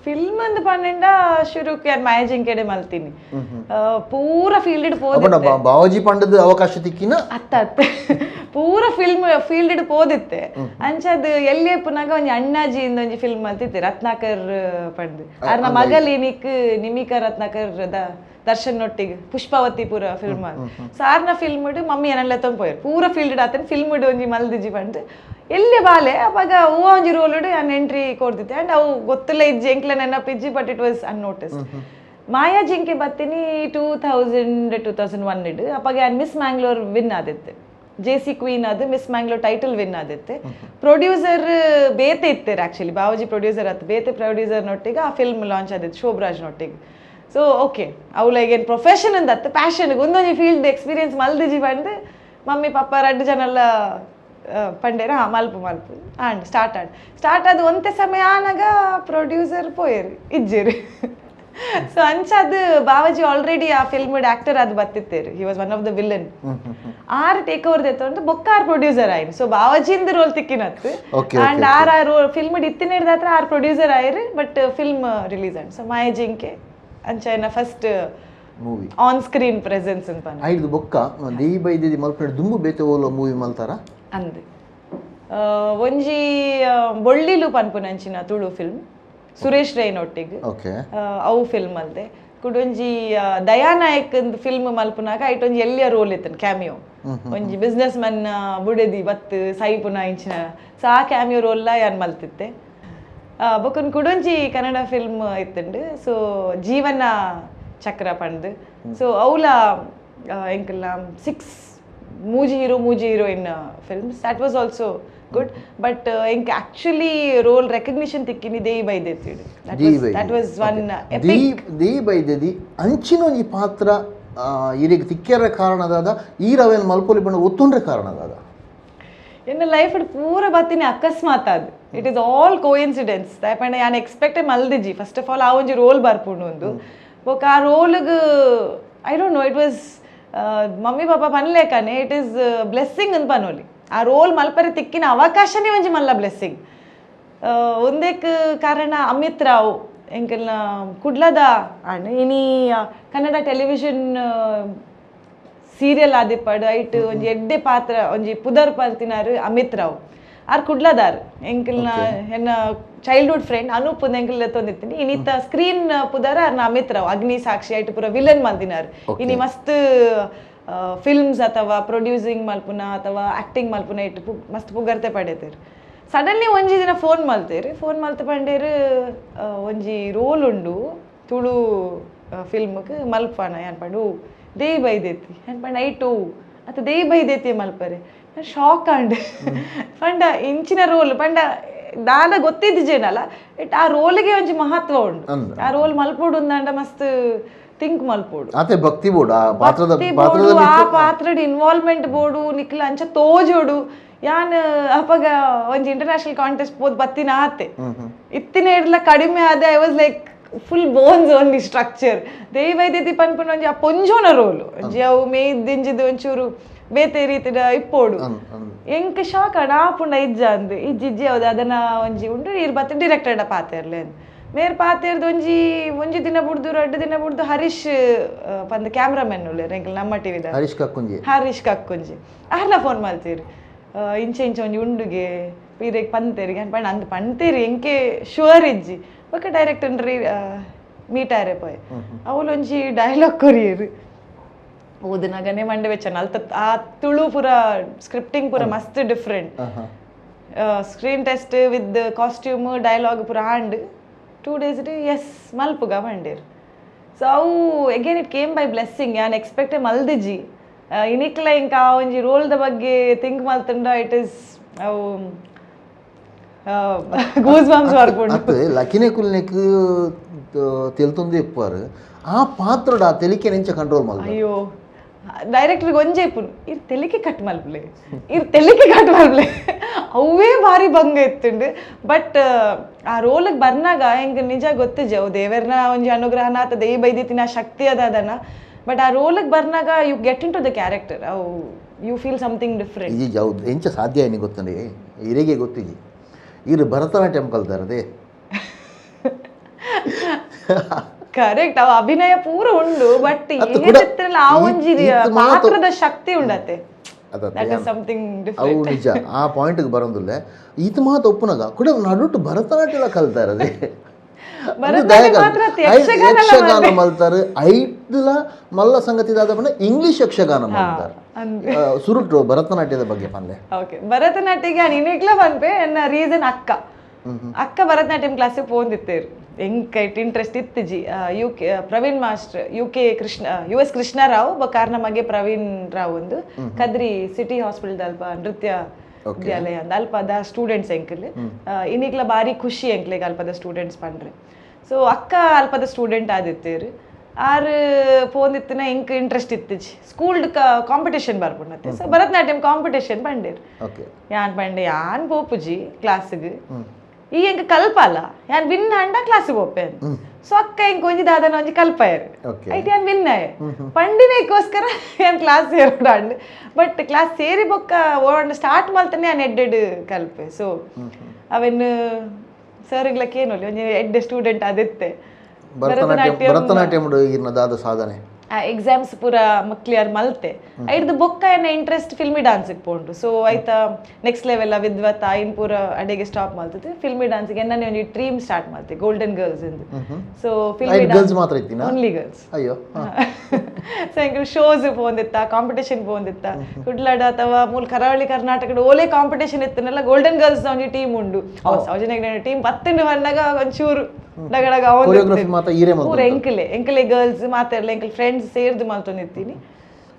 ಫಿಲ್ಮ್ ಅಂದ್ ಪನ್ನೆಂಡ ಶುರುಕ್ಕೆ ಮಾಯಜಿಂಕೆಡೆ ಮಲ್ತೀನಿ ಪೂರ ಫೀಲ್ಡ್ ಪೋದ ಬಾವಾಜಿ ಪಂಡದ ಅವಕಾಶ ತಿಕ್ಕಿನ ಅತ್ತ ಪೂರ ಫೀಲ್ಡ್ ಪೋದಿತ್ತೆ ಅಂಚದ್ ಎಲ್ಲಿ ಪುನಾಗ ಒಂಜಿ ಅಣ್ಣಾಜಿ ಒಂಜಿ ಫಿಲ್ಮ್ ಮಲ್ತಿತ್ತೆ ರತ್ನಾಕರ್ ಪಂಡ್ ಅರ್ನ ಮಗಲಿನಿಕ್ ನಿಮಿಕಾ ರತ್ನಾಕರ್ ದರ್ಶನ್ ಒಟ್ಟಿಗೆ ಪುಷ್ಪಾವತಿ ಪೂರ ಫಿಲ್ಮ್ ಸಾರ್ನ ಫಿಲ್ಮ್ ಮಮ್ಮಿ ಏನಲ್ಲ ತೊಂಪೋಯರು ಪೂರ ಫೀಲ್ಡ್ ಆತನ ಫಿಲ್ಮ್ ಒಂಜಿ ಮಲ್ದಿಜಿ ಪಂಡ್ ಎಲ್ಲಿ ಬಾಲೆ ಅವಾಗ ಹೂ ಒಂಜಿ ರೋಲ್ಡ್ ನಾನು ಎಂಟ್ರಿ ಕೊಡ್ತಿದ್ದೆ ಆ್ಯಂಡ್ ಅವು ಗೊತ್ತಿಲ್ಲ ಇಜ್ಜಿ ಎಂಕ್ಲ ನೆನಪಿಜ್ಜಿ but it was unnoticed Maya Jinke ಬತ್ತೀನಿ 2001 ಅಪ್ಪಾಗ ನಾನು ಮಿಸ್ ಮ್ಯಾಂಗ್ಳೂರ್ ವಿನ್ ಆದಿತ್ತೆ JC ಕ್ವೀನ್ ಅದು ಮಿಸ್ ಮ್ಯಾಂಗ್ಳೂರ್ ಟೈಟಲ್ ವಿನ್ ಆದಿತ್ತೆ ಪ್ರೊಡ್ಯೂಸರ್ ಬೇತೆ ಇತ್ತೇರು ಆ್ಯಕ್ಚುಲಿ ಬಾವಾಜಿ ಪ್ರೊಡ್ಯೂಸರ್ ಆಯ್ತು ಬೇತೆ ಪ್ರೊಡ್ಯೂಸರ್ನೊಟ್ಟಿಗೆ ಆ ಫಿಲ್ಮ್ ಲಾಂಚ್ ಆದಿತ್ತು ಶೋಭರಾಜ್ನೊಟ್ಟಿಗೆ ಸೊ ಓಕೆ ಅವಳು ಈಗೇನು ಪ್ರೊಫೆಷನ್ ಅಂದತ್ತೆ ಪ್ಯಾಷನ್ಗೆ ಒಂದೊಂದು ಫೀಲ್ಡ್ ಎಕ್ಸ್ಪೀರಿಯನ್ಸ್ ಮಲ್ದಿಜಿ ಬಂದು ಮಮ್ಮಿ ಪಪ್ಪ 2 ಜನಲ್ಲ ಪಂಡೇರ ಮಲ್ಪು ಆಂಡ್ ಸ್ಟಾರ್ಟ್ ಆದ ಒಂದೇ ಸಮಯ ಆನಾಗ ಪ್ರೊಡ್ಯೂಸರ್ ಪೋಯರು ಇಜ್ಜಿರು ಸೊ ಅಂಚದು ಬಾವಾಜಿ ಆಲ್ರೆಡಿ ಆ ಫಿಲ್ಮ್ ಆಕ್ಟರ್ ಅದು ಬತ್ತಿತ್ತೇರು he was one of the villain ಆರು ಟೇಕ್ ಓವರ್ ದೆತ್ತು ಬೊಕ್ಕಾರ್ ಪ್ರೊಡ್ಯೂಸರ್ ಆಯ್ರು ಸೊ ಬಾವಾಜಿಂದ ರೋಲ್ ತಿಕ್ಕಿನತ್ತು ಆ್ಯಂಡ್ ಆ ರೋಲ್ ಫಿಲ್ಮ್ ಇತ್ತಿನ ಹಿಡ್ದತ್ರ 6 ಪ್ರೊಡ್ಯೂಸರ್ ಆಯ್ರು ಬಟ್ ಫಿಲ್ಮ್ ರಿಲೀಸ್ ಆಯ್ತು ಸೊ ಮಾಯ ಜಿಂಕೆ ಅಂಚ first movie on screen presence ಅಂತ ಐದು ಬೊಕ್ಕ ದೇಯಿ ಬೈದಿದಿ ಮಲ್ಪಡೆ ದುಂಬು ಬೇತೆ ಓಲೋ ಮೂವಿ ಮಲ್ತಾರ ಅಂದೆ ಒಂಜಿ ಬೊಳ್ಳಿಲು ಪನ್ಪುನಂಚಿನ ತುಳು ಫಿಲ್ಮ್ ಸುರೇಶ್ ರೈನೊಟ್ಟಿಗೆ ಅವು ಫಿಲ್ಮ್ ಅಲ್ದೆ ಕುಡೊಂಜಿ ದಯಾನಾಯಕ್ ಫಿಲ್ಮ್ ಮಲ್ಪುನಾಗ ಐಟೊಂಜಿ ಎಲ್ಲಿಯ ರೋಲ್ ಇತ್ತನ್ ಕ್ಯಾಮಿಯೋ ಒಂಜಿ ಬಿಸ್ನೆಸ್ ಮನ್ ಬುಡೆದಿ ಬತ್ ಸೈಪುನ ಇಂಚಿನ ಸೊ ಆ ಕ್ಯಾಮಿಯೋ ರೋಲ್ಲ ಯಾನ್ ಮಲ್ತಿತ್ತೆ ಬೊಕನ್ ಕುಡೊಂಜಿ ಕನ್ನಡ ಫಿಲ್ಮ್ ಇತ್ತಂಡು ಸೊ ಜೀವನ ಚಕ್ರ ಪಂಡ್ ಸೊ ಅವಳ ಎಂಕಲ್ಲ 6 ಮೂಜಿ heroine films that was also good but ಎಂಕ್ ಆಕ್ಚುಲಿ ರೋಲ್ ರೆಕಗ್ನಿಷನ್ ತಿಕ್ಕಿನಿ ದೇಯಿ ಬೈದೆತ್ತಿಡು that was one Deyi Baideti ಅಂಚಿನ ಈ ಪಾತ್ರ ಇರಿಗೆ ತಿಕ್ಕ್ಯಾರ ಕಾರಣದಾದ ಈ ರವೆನ್ ಮಲ್ಪೊಲಿ ಬಣ್ಣ ಒತ್ತೊಂಡ್ರೆ ಕಾರಣದಾದ ಎನ್ನ ಲೈಫ್ ಪೂರ ಬತ್ತೀನಿ ಅಕಸ್ಮಾತ್ ಅದು ಇಟ್ ಈಸ್ ಆಲ್ ಕೋಇನ್ಸಿಡೆನ್ಸ್ ದಯಪಂಡ ಯಾನ್ ಎಕ್ಸ್ಪೆಕ್ಟೇ ಮಲ್ದಿಜಿ ಫಸ್ಟ್ ಆಫ್ ಆಲ್ ಆ ಒಂಜಿ ರೋಲ್ ಬರ್ಪುಂಡು ಒಂದು ಬೊಕ ಆ ರೋಲ್ಗೆ I don't know it was mummy papa ಪನ್ಲೇಕನೆ ಇಟ್ ಈಸ್ ಬ್ಲೆಸ್ಸಿಂಗ್ ಅಂತ ಪನೋಲಿ ಆ ರೋಲ್ ಮಲ್ಪರೆ ತಿಕ್ಕಿನ ಅವಕಾಶನೇ ಒಂಜಿ ಮಲ್ಲ ಬ್ಲೆಸ್ಸಿಂಗ್ ಒಂದೇಕ್ ಕಾರಣ ಅಮಿತ್ ರಾವ್ ಎಂಕಲ್ನ ಕುಡ್ಲದ ಅಣ್ಣ ಇನಿ ಕನ್ನಡ ಟೆಲಿವಿಷನ್ ಸೀರಿಯಲ್ ಆದಿಪ್ಪಡು ಐಟ್ ಒಂಜಿ ಎಡ್ಡೆ ಪಾತ್ರ ಒಂಜಿ ಪುದರ್ ಪಲ್ತಿನಾರು ಅಮಿತ್ ರಾವ್ ಆರ್ ಕುಡ್ಲದಾರ್ ಎಂಕಲ್ನ ಎನ್ನ ಚೈಲ್ಡ್ಹುಡ್ ಫ್ರೆಂಡ್ ಅನೂಪ್ ಎಂಕಲ್ ತೊಂದಿತ್ತೀನಿ ಇನ್ನಿತ್ತ ಸ್ಕ್ರೀನ್ ಪುದರ ಆರ್ನ ಅಮಿತ್ ರಾವ್ ಅಗ್ನಿ ಸಾಕ್ಷಿ ಐಟ್ ಪೂರ ವಿಲನ್ ಮಲ್ದಿನಾರ್ ಇನಿ ಮಸ್ತ್ ಫಿಲ್ಮ್ಸ್ ಅಥವಾ ಪ್ರೊಡ್ಯೂಸಿಂಗ್ ಮಲ್ಪುನ ಅಥವಾ ಆಕ್ಟಿಂಗ್ ಮಲ್ಪುನ ಇಟ್ಟು ಮಸ್ತ್ ಪುಗರ್ತೆ ಪಡೆತೀರಿ ಸಡನ್ಲಿ ಒಂಜಿ ದಿನ ಫೋನ್ ಮಲ್ತೇರಿ ಫೋನ್ ಮಲ್ತ ಪಂಡೇರು ಒಂಜಿ ರೋಲ್ ಉಂಡು ತುಳು ಫಿಲ್ಮ್ಗೆ ಮಲ್ಪನ ಅನ್ಪಂಡು ದೇಯ್ ಬೈದೇತಿ ಅನ್ಪಂಡು ಐಟು ಅತ್ತ ದೇಯ್ ಬೈದೇತಿ ಮಲ್ಪರೆ ನಾನು ಶಾಕ್ ಅಂಡೆ ಪಂಡ ಇಂಚಿನ ರೋಲ್ ಪಂಡ ದಾದ ಗೊತ್ತಿದ್ದೇನಲ್ಲ ಇಟ್ ಆ ರೋಲ್ಗೆ ಒಂಜಿ ಮಹತ್ವ ಉಂಡು ಆ ರೋಲ್ ಮಲ್ಪೋಡು ಅಂದ ಮಸ್ತ್ ಥಿಂಕ್ ಮಲ್ಪೋಡು ಅದೇ ಭಕ್ತಿ ಬೋರ್ಡ್ ಆ ಪಾತ್ರದ ಇನ್ವಾಲ್ವ್ಮೆಂಟ್ ಬೋರ್ಡು ನಿಕ್ಲ ಅಂಚ ತೋಜೋಡು ಯಾನ್ ಅಪಗ ಒಂಜಿ ಇಂಟರ್ನ್ಯಾಷನಲ್ ಕಾಂಟೆಸ್ಟ್ ಪೋದ್ ಬತ್ತಿನ ಆತೆ ಇತ್ತಿನ ಇಡ್ಲ ಕಡಿಮೆ ಆದೆ I was like full bones only structure ದೇವೈದೇತಿ ಪನ್ಪುನ ಒಂಜಿ ಆ ಪೊಂಜೋನ ರೋಲು ಒಂಜಿ ಅವು ಮೇಯ್ದಿಂಜಿದು ಒಂಚೂರು ಬೇತೆ ರೀತಿದ ಇಪ್ಪೋಡು ಎಂಕ್ ಶಾಕ್ ಆಪುಂಡ ಇಜ್ಜ ಅಂದು ಇಜ್ಜಿ ಹೌದು ಅದನ್ನ ಒಂಜಿ ಉಂಡು ನೀರ್ ಬತ್ತ ಡಿರೆಕ್ಟರ್ಡ ಪಾತೆರ್ಲೆ ಮೇರ್ ಪಾತೆರ್ದು ಒಂಜಿ ದಿನ ಬುಡ್ದು 2 ದಿನ ಬುಡ್ದು ಹರೀಶ್ ಪಂದ್ ಕ್ಯಾಮ್ರಾಮನ್ ಉಳ್ಳೇರ್ ಎಂಕಲ್ ನಮ್ಮ ಟಿವಿದ ಹರೀಶ್ ಕಕ್ಕುಂಜಿ ಆರ್ಲ ಫೋನ್ ಮಲ್ತೀರಿ ಇಂಚೆ ಒಂಜಿ ಉಂಡುಗೆ ಪೀರೆಗ್ ಪಂತೇರಿಗೆ ಅನ್ಪಂಡು ಅಂದ್ ಪಂತೇರಿ ಎಂಕೆ ಶುವರ್ ಇಜ್ಜಿ ಬೊಕ ಡೈರೆಕ್ಟರ್ ಮೀಟ್ ಆರೆ ಪೋಯ್ ಅವಳು ಒಂಜಿ ಡೈಲಾಗ್ ಕೊರಿಯರು ಓದಿನಾಗನೆ ಮಂಡೆ ವೆಚ್ಚನ ಅಲ್ತ ಆ ತುಳು ಪೂರ ಸ್ಕ್ರಿಪ್ಟಿಂಗ್ ಪೂರ ಮಸ್ತ್ different screen test with costume dialogue ಪೂರ ಹಾಂಡ್ 2 days ಎಸ್ ಮಲ್ಪುಗ ಮಂಡೇರು ಸೊ ಅವು again it came by blessing ಯಾನ್ ಎಕ್ಸ್ಪೆಕ್ಟೆ ಮಲ್ದಿಜಿ ಇನಿಕ್ಲ ಇಂಕ ಒಂಜಿ ರೋಲ್ದ ಬಗ್ಗೆ ಥಿಂಕ್ ಮಲ್ತಂಡ ಇಟ್ ಇಸ್ ಅವು ಗೂಸ್ ಬಂಪ್ಸ್ ಬರ್ಕೊಂಡು ಲಕಿನೆ ಕುಲ್ನೆಕ್ ತೆಲ್ತೊಂದು ಇಪ್ಪಾರು ಆ ಪಾತ್ರಡ ತೆಲಿಕೆ ನೆಂಚ ಕಂಟ್ರೋಲ್ ಮಲ್ದ ಅಯ್ಯೋ ಡೈರೆಕ್ಟರ್ಗೆ ಒಂಜೆ ಇಪ್ಪುನು ಇರ್ ತೆಲಿಕೆ ಕಟ್ ಮಲ್ಪಲೆ ಅವೇ ಭಾರಿ ಭಂಗ ಇತ್ತುಂಡು ಬಟ್ ಆ ರೋಲಿಗೆ ಬರ್ನಾಗ ಹೆಂಗೆ ನಿಜ ಗೊತ್ತಿಜೆ ಅವು ದೇವರನ ಒಂಜಿ ಅನುಗ್ರಹನ ಆತ ದೇಯಿ ಬೈದಿತ್ತಿನ ಆ ಶಕ್ತಿ ಅದನ ಬಟ್ ಆ ರೋಲಿಗೆ ಬರ್ನಾಗ you get into the character ಅವು ಯು ಫೀಲ್ ಸಮಥಿಂಗ್ ಡಿಫ್ರೆಂಟ್ ಇದು ಯಾವ್ದು ಎಂಚ ಸಾಧ್ಯ ಏನಿಗೆ ಗೊತ್ತಂడి ಇರಿಗೆ ಗೊತ್ತಿಜಿ ಇರು ಭರತನಾಟ್ಯಂ ಕಲ್ತಾರದೆ ಕರೆಕ್ಟ್ ಅವ ಅಭಿನಯ ಪೂರ ಉಂಡು ಬಟ್ ಏನಿತ್ತಲ್ಲ ಆ ಒಂಜಿ ಪಾತ್ರದ ಶಕ್ತಿ ಉಂಡತೆ ಅವು ನಿಜ ಆ ಪಾಯಿಂಟ್ಗೆ ಬರೋದಿಲ್ಲ ಇದು ಮಾತು ಒಪ್ಪನಾಗ ಕೂಡ ನಡುಟ್ಟು ಭರತನಾಟ್ಯ ಕಲ್ತಾರದೆ ಯಕ್ಷಗಾನ ಮಲ್ತಾರೆ ಐದ್ಲ ಮಲ್ಲ ಸಂಗತಿದಾದ ಬಣ್ಣ ಇಂಗ್ಲಿಷ್ ಯಕ್ಷಗಾನ ಮಾಡ್ತಾರೆ ಸುರುಟು ಭರತನಾಟ್ಯದ ಬಗ್ಗೆ ಪಂದೆ ಓಕೆ ಭರತನಾಟ್ಯಗೆ ನಿನಗ್ಲ ಬಂದ್ಪೆ ಎನ್ನ ರೀಸನ್ ಅಕ್ಕ ಭರತನಾಟ್ಯಂ ಕ್ಲಾಸಿಗೆ ಪೋಂದಿತ್ತೇರು ಎಂಕೈಟ್ ಇಂಟ್ರೆಸ್ಟ್ ಇತ್ತಿಜಿ UK Praveen master UK US Krishnarao ಬಕಾರ್ನ ಮಗೆ ಪ್ರವೀಣ್ ರಾವ್ ಒಂದು ಕದ್ರಿ ಸಿಟಿ ಹಾಸ್ಪಿಟಲ್ ಅಲ್ಪ ನೃತ್ಯ ವಿದ್ಯಾಲಯ ಅಂದ ಅಲ್ಪದ ಸ್ಟೂಡೆಂಟ್ಸ್ ಎಂಕಲ್ ಇನ್ನಿಕ್ಲ ಬಾರಿ ಖುಷಿ ಎಂಕ್ಲೆಗ್ ಅಲ್ಪದ ಸ್ಟೂಡೆಂಟ್ಸ್ ಪಂಡ್ರೆ ಸೊ ಅಕ್ಕ ಅಲ್ಪದ ಸ್ಟೂಡೆಂಟ್ ಆದಿತ್ತೇರು ಆರು ಪೋಂದಿತ್ತಿನ ಎಂಕ್ ಇಂಟ್ರೆಸ್ಟ್ ಇತ್ತಿಜಿ ಸ್ಕೂಲ್ಡ್ ಕಾಂಪಿಟೇಷನ್ ಬರ್ಪುಂಡತ್ತೆ ಸೊ ಭರತನಾಟ್ಯಂ ಕಾಂಪಿಟೇಷನ್ ಪಂಡೇರು ಯಾನ್ ಪಂಡೆ ಯಾನ್ ಪೋಪುಜಿ ಕ್ಲಾಸ್ಗೆ ಈ ಎಂಕ ಕಲ್ಪಲ್ಲ ಯಾನ್ ವಿನ್ ಅಂಡ ಕ್ಲಾಸಿಗೆ ಹೋಗ್ಪೇನ್ ಸೊ ಅಕ್ಕ ಎಂಕ್ ಒಂಜಿ ದಾದನ ಒಂಜಿ ಕಲ್ಪಯರು ಐಟ್ ಯಾನ್ ವಿನ್ ಆಯೆ ಪಂಡಿನಕ್ಕೋಸ್ಕರ ಯಾನ್ ಕ್ಲಾಸ್ ಸೇರೋಡ್ ಬಟ್ ಕ್ಲಾಸ್ ಸೇರಿ ಬೊಕ್ಕ ಓಡ್ ಸ್ಟಾರ್ಟ್ ಮಲ್ತನೆ ಯಾನ್ ಎಡ್ಡೆಡ್ ಕಲ್ಪೆ ಸೊ ಅವೆನ್ ಸರ್ಗ್ಲಕ್ಕೆ ಏನೊಲ್ಲಿ ಒಂಜಿ ಎಡ್ಡೆ ಸ್ಟೂಡೆಂಟ್ ಆದಿತ್ತೆ ಭರತನಾಟ್ಯಂ ದಾದ ಸಾಧನೆ ಎಕ್ಸಾಮ್ಸ್ ಪೂರ ಕ್ಲಿಯರ್ ಮಲ್ತೆ ಐಡ್ದು ಬೊಕ್ಕ ಏನ ಇಂಟ್ರೆಸ್ಟ್ ಫಿಲ್ಮಿ ಡಾನ್ಸಿಗೆ ಪೋಂಡು ಸೊ ಆಯ್ತ ನೆಕ್ಸ್ಟ್ ಲೆವೆಲ್ ವಿದ್ವತ್ ಆಯಿನ್ ಪೂರ ಅಡೆಗೆ ಸ್ಟಾಪ್ ಮಲ್ತದೆ ಫಿಲ್ಮಿ ಡಾನ್ಸಿಗೆ ಎನ್ನೇ ಒಂದು ಡ್ರೀಮ್ ಸ್ಟಾರ್ಟ್ ಮಾಡ್ತೆ ಗೋಲ್ಡನ್ ಗರ್ಲ್ಸ್ ಇಂದು ಸೊ ಫಿಲ್ಮಿ ಡಾನ್ಸ್ ಮಾತ್ರ ಇತ್ತಿನ ಓನ್ಲಿ ಗರ್ಲ್ಸ್ ಅಯ್ಯೋ ಸೊ ಎಂಕಲ್ ಶೋಸ್ ಪೋಂದಿತ್ತ ಕಾಂಪಿಟೇಷನ್ ಪೋಂದಿತ್ತ ಕುಡ್ಲಡ ಅಥವಾ ಮೂಲ ಕರಾವಳಿ ಕರ್ನಾಟಕದ ಓಲೆ ಕಾಂಪಿಟೇಷನ್ ಇತ್ತನೆಲ್ಲ ಗೋಲ್ಡನ್ ಗರ್ಲ್ಸ್ ಒಂಜಿ ಟೀಮ್ ಉಂಡು ಸೌಜನ್ಯ ಟೀಮ್ 10 ಬಂದಾಗ ಒಂಚೂರು ಡಗಡಗ ಪೂರ ಎಂಕಲೆ ಗರ್ಲ್ಸ್ ಮಾತಾಡಲ್ಲ ಎಂಕಲ್ ಫ್ರೆಂಡ್ಸ್ ಸೇರ್ದು ಮಾಲ್ತೊಂದಿತ್ತೀನಿ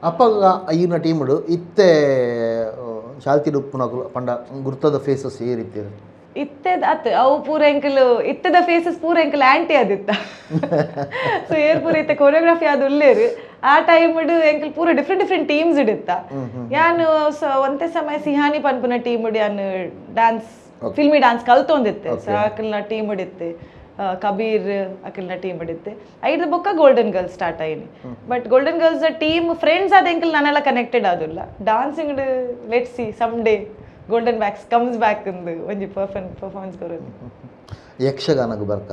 ಅಪ್ಪಗ ಈನ ಟೀಮ್ಡು ಇತ್ತೆ ಶಾಲ್ತಿಡು ಉಪ್ಪುನಕುಲು ಪಂಡ ಗುರ್ತದ ಫೇಸಸ್ ಏರಿತ್ತೀರ ಇತ್ತೆದ ಅತ್ ಅವು ಪೂರ ಎಂಕಲ್ ಇತ್ತದ ಫೇಸಸ್ ಪೂರ ಎಂಕಲ್ ಆಂಟಿ ಆದಿತ್ತ ಸೊ ಏರ್ ಪೂರ ಇತ್ತೆ ಕೊರಿಯೋಗ್ರಫಿ ಆದ ಉಳ್ಳೇರು ಆ ಟೈಮ್ ಎಂಕಲ್ ಪೂರ ಡಿಫ್ರೆಂಟ್ ಟೀಮ್ಸ್ ಇಡುತ್ತ ಯಾನ್ ಒಂದೇ ಸಮಯ ಸಿಹಾನಿ ಪನ್ಪುನ ಟೀಮ್ ಯಾನ್ ಡ್ಯಾನ್ಸ್ ಫಿಲ್ಮಿ ಡ್ಯಾನ್ಸ್ ಕಲ್ತೊಂದಿತ್ತೆ ಸೊ ಆಕಲ್ನ ಟೀಮ್ ಇಡುತ್ತೆ ಕಬೀರ್ ಅಕಲ್ನ ಟೀಮ್ ಹಿಡಿತ್ತೆ ಐದು ಬೊಕ್ಕ ಗೋಲ್ಡನ್ ಗರ್ಲ್ಸ್ ಸ್ಟಾರ್ಟ್ ಆಯ್ನಿ but golden girls team friends ಆದ ಎಂಕಲ್ ನಾನೆಲ್ಲ ಕನೆಕ್ಟೆಡ್ ಆದಿಲ್ಲ dancing let see some day golden wax comes back ಅಂದು ಒಂಜಿ ಪರ್ಫಾರ್ಮೆನ್ಸ್ ಕೊರೋದು ಯಕ್ಷಗಾನಕ್ಕೆ ಬರ್ಕ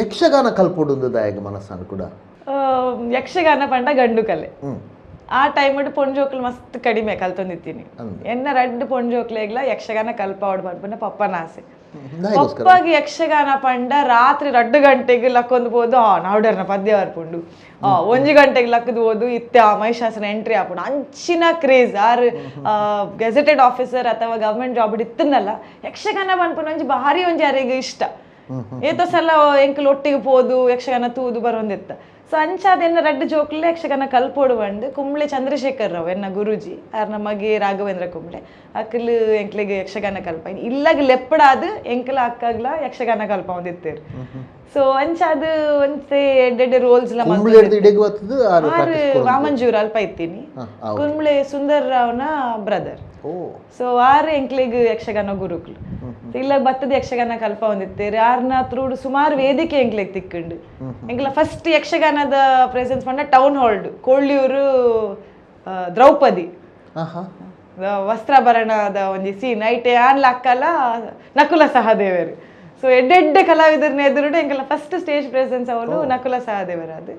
ಯಕ್ಷಗಾನ ಕಲ್ಪೊಡು ದಾಯಗ ಮನಸ್ಸನ್ನು ಕೂಡ ಯಕ್ಷಗಾನ ಪಂಡ ಗಂಡು ಕಲೆ ಆ ಟೈಮಡ್ ಪೊಂಜೋಕ್ಲು ಮಸ್ತ್ ಕಡಿಮೆ ಕಲ್ತೊಂದಿತ್ತೀನಿ ಎನ್ನ ರಡ್ಡ್ ಪೊಂಜೋಕ್ಲೆಗ್ಲ ಯಕ್ಷಗಾನ ಕಲ್ಪಾವಡ್ ಬರ್ಪುನ ಪಪ್ಪನ ಆಸೆ ಪಪ್ಪಾಗಿ ಯಕ್ಷಗಾನ ಪಂಡ ರಾತ್ರಿ 2 ಗಂಟೆಗೆ ಲಕ್ಕೊಂದು ಬೋದು ನಾವುಡರ್ನ ಪದ್ಯ ಬರ್ಪುಂಡು 1 ಗಂಟೆಗೆ ಲಕ್ಕದು ಬೋದು ಇತ್ತೆ ಮಹಿಷಾಸನ ಎಂಟ್ರಿ ಆಪುಂಡು ಅಂಚಿನ ಕ್ರೇಜ್ ಆರ್ ಗೆಜೆಟೆಡ್ ಆಫೀಸರ್ ಅಥವಾ ಗವರ್ಮೆಂಟ್ ಜಾಬ್ ಇತ್ತನ್ನಲ್ಲ ಯಕ್ಷಗಾನ ಪನ್ಪುನ ಒಂಜಿ ಭಾರಿ ಒಂಜಿ ಯಾರಿಗೆ ಇಷ್ಟ ಏತೋ ಸಲ ಎಂಕಲ್ ಒಟ್ಟಿಗೆ ಪೋದು ಯಕ್ಷಗಾನ ತೂದು ಬರೋಂದಿತ್ತ ಸೊ ಅಂಚಾದ ಎನ್ನ ರಡ್ಡು ಜೋಕ್ಲೆ ಯಕ್ಷಗಾನ ಕಲ್ಪೋಡು ಬಂದು ಕುಂಬ್ಳೆ ಚಂದ್ರಶೇಖರ್ ರಾವ್ ಎನ್ನ ಗುರುಜಿ ಆರ್ ನಮಗೆ ರಾಘವೇಂದ್ರ ಕುಂಬ್ಳೆ ಅಕ್ಕಲು ಎಂಕ್ಲಿಗೆ ಯಕ್ಷಗಾನ ಕಲ್ಪ ಇಲ್ಲಾಗ ಲೆಪ್ಪಡಾದು ಎಂಕಲ ಅಕ್ಕಾಗ್ಲ ಯಕ್ಷಗಾನ ಕಲ್ಪ ಒಂದಿತ್ತೇರು ಸೊ ಅಂಚಾದ ಒಂದ್ಸೆ ಎಡ್ಡೆಡ್ಡೆ ರೋಲ್ಸ್ ವಾಮಂಜೂರ್ ಅಲ್ಪ ಇತ್ತೀನಿ ಕುಂಬ್ಳೆ ಸುಂದರ್ ರಾವ್ನ ಬ್ರದರ್ ಸೊ ಆರ್ ಎಂಕ್ಲಿಗ್ ಯಕ್ಷಗಾನ ಗುರುಕ್ಲು ಇಲ್ಲ ಬತ್ತದ ಯಕ್ಷಗಾನ ಕಲ್ಪ ಹೊಂದಿತ್ತೇರಿ ಆರ್ನ ತ್ರೂಡು ಸುಮಾರು ವೇದಿಕೆ ಎಂಕ್ಲೆಗ್ ತಿಕ್ಕಂಡು ಎಂಕ್ಲ ಫಸ್ಟ್ ಯಕ್ಷಗಾನದ ಪ್ರೆಸೆನ್ಸ್ ಪಂಡ ಟೌನ್ ಹಾಲ್ಡ್ ಕೋಳ್ಳಿಯೂರು ದ್ರೌಪದಿ ವಸ್ತ್ರಾಭರಣದ ಒಂಜಿ ಸೀನ್ ಐಟೆ ಆನ್ಲ ಅಕ್ಕಲ ನಕುಲ ಸಹದೇವರು ಸೊ ಎಡ್ಡೆಡ್ಡೆ ಕಲಾವಿದರನ್ನ ಎದುರುಡು ಎಂಕಲ ಫಸ್ಟ್ ಸ್ಟೇಜ್ ಪ್ರೆಸೆನ್ಸ್ ಅವಳು ನಕುಲ ಸಹದೇವರ ಅದು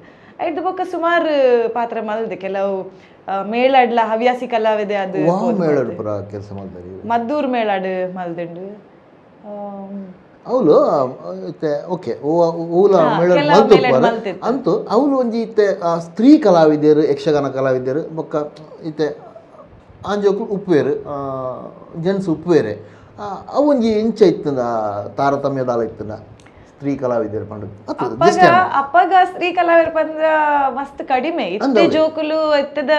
ಐದು ಬೊಕ್ಕ ಸುಮಾರು ಪಾತ್ರ ಮಲ್ದೆ ಕೆಲವು ಮೇಳಡ್ಲ ಹವ್ಯಾಸಿ ಕಲಾವಿದೆ ಅದು ಮದ್ದೂರ್ ಮೇಳಾಡು ಮಲ್ದಿಂಡು ಅವಳು ಓಕೆ ಓಲ ಅಂತೂ ಅವಳು ಒಂಜಿ ಇತ್ತೆ ಸ್ತ್ರೀ ಕಲಾವಿದರು ಯಕ್ಷಗಾನ ಕಲಾವಿದರು ಬೊಕ್ಕ ಇತ್ತೆ ಆಂಜೋಕ್ಲು ಉಪ್ಪುವೇರು ಜೆಂಟ್ಸ್ ಉಪ್ಪುವೇರೆ ಅವು ಒಂಜಿ ಇಂಚ ಇತ್ತದ ತಾರತಮ್ಯದಾಲ ಇತ್ತದ ಸ್ತ್ರೀ ಕಲಾವಿದರು ಪಂಡ ಅಪ್ಪಗ ಸ್ತ್ರೀ ಕಲಾವಿದರು ಪಂದ್ರ ಮಸ್ತ್ ಕಡಿಮೆ ಇತ್ತೆ ಜೋಕುಲು ಇತ್ತದ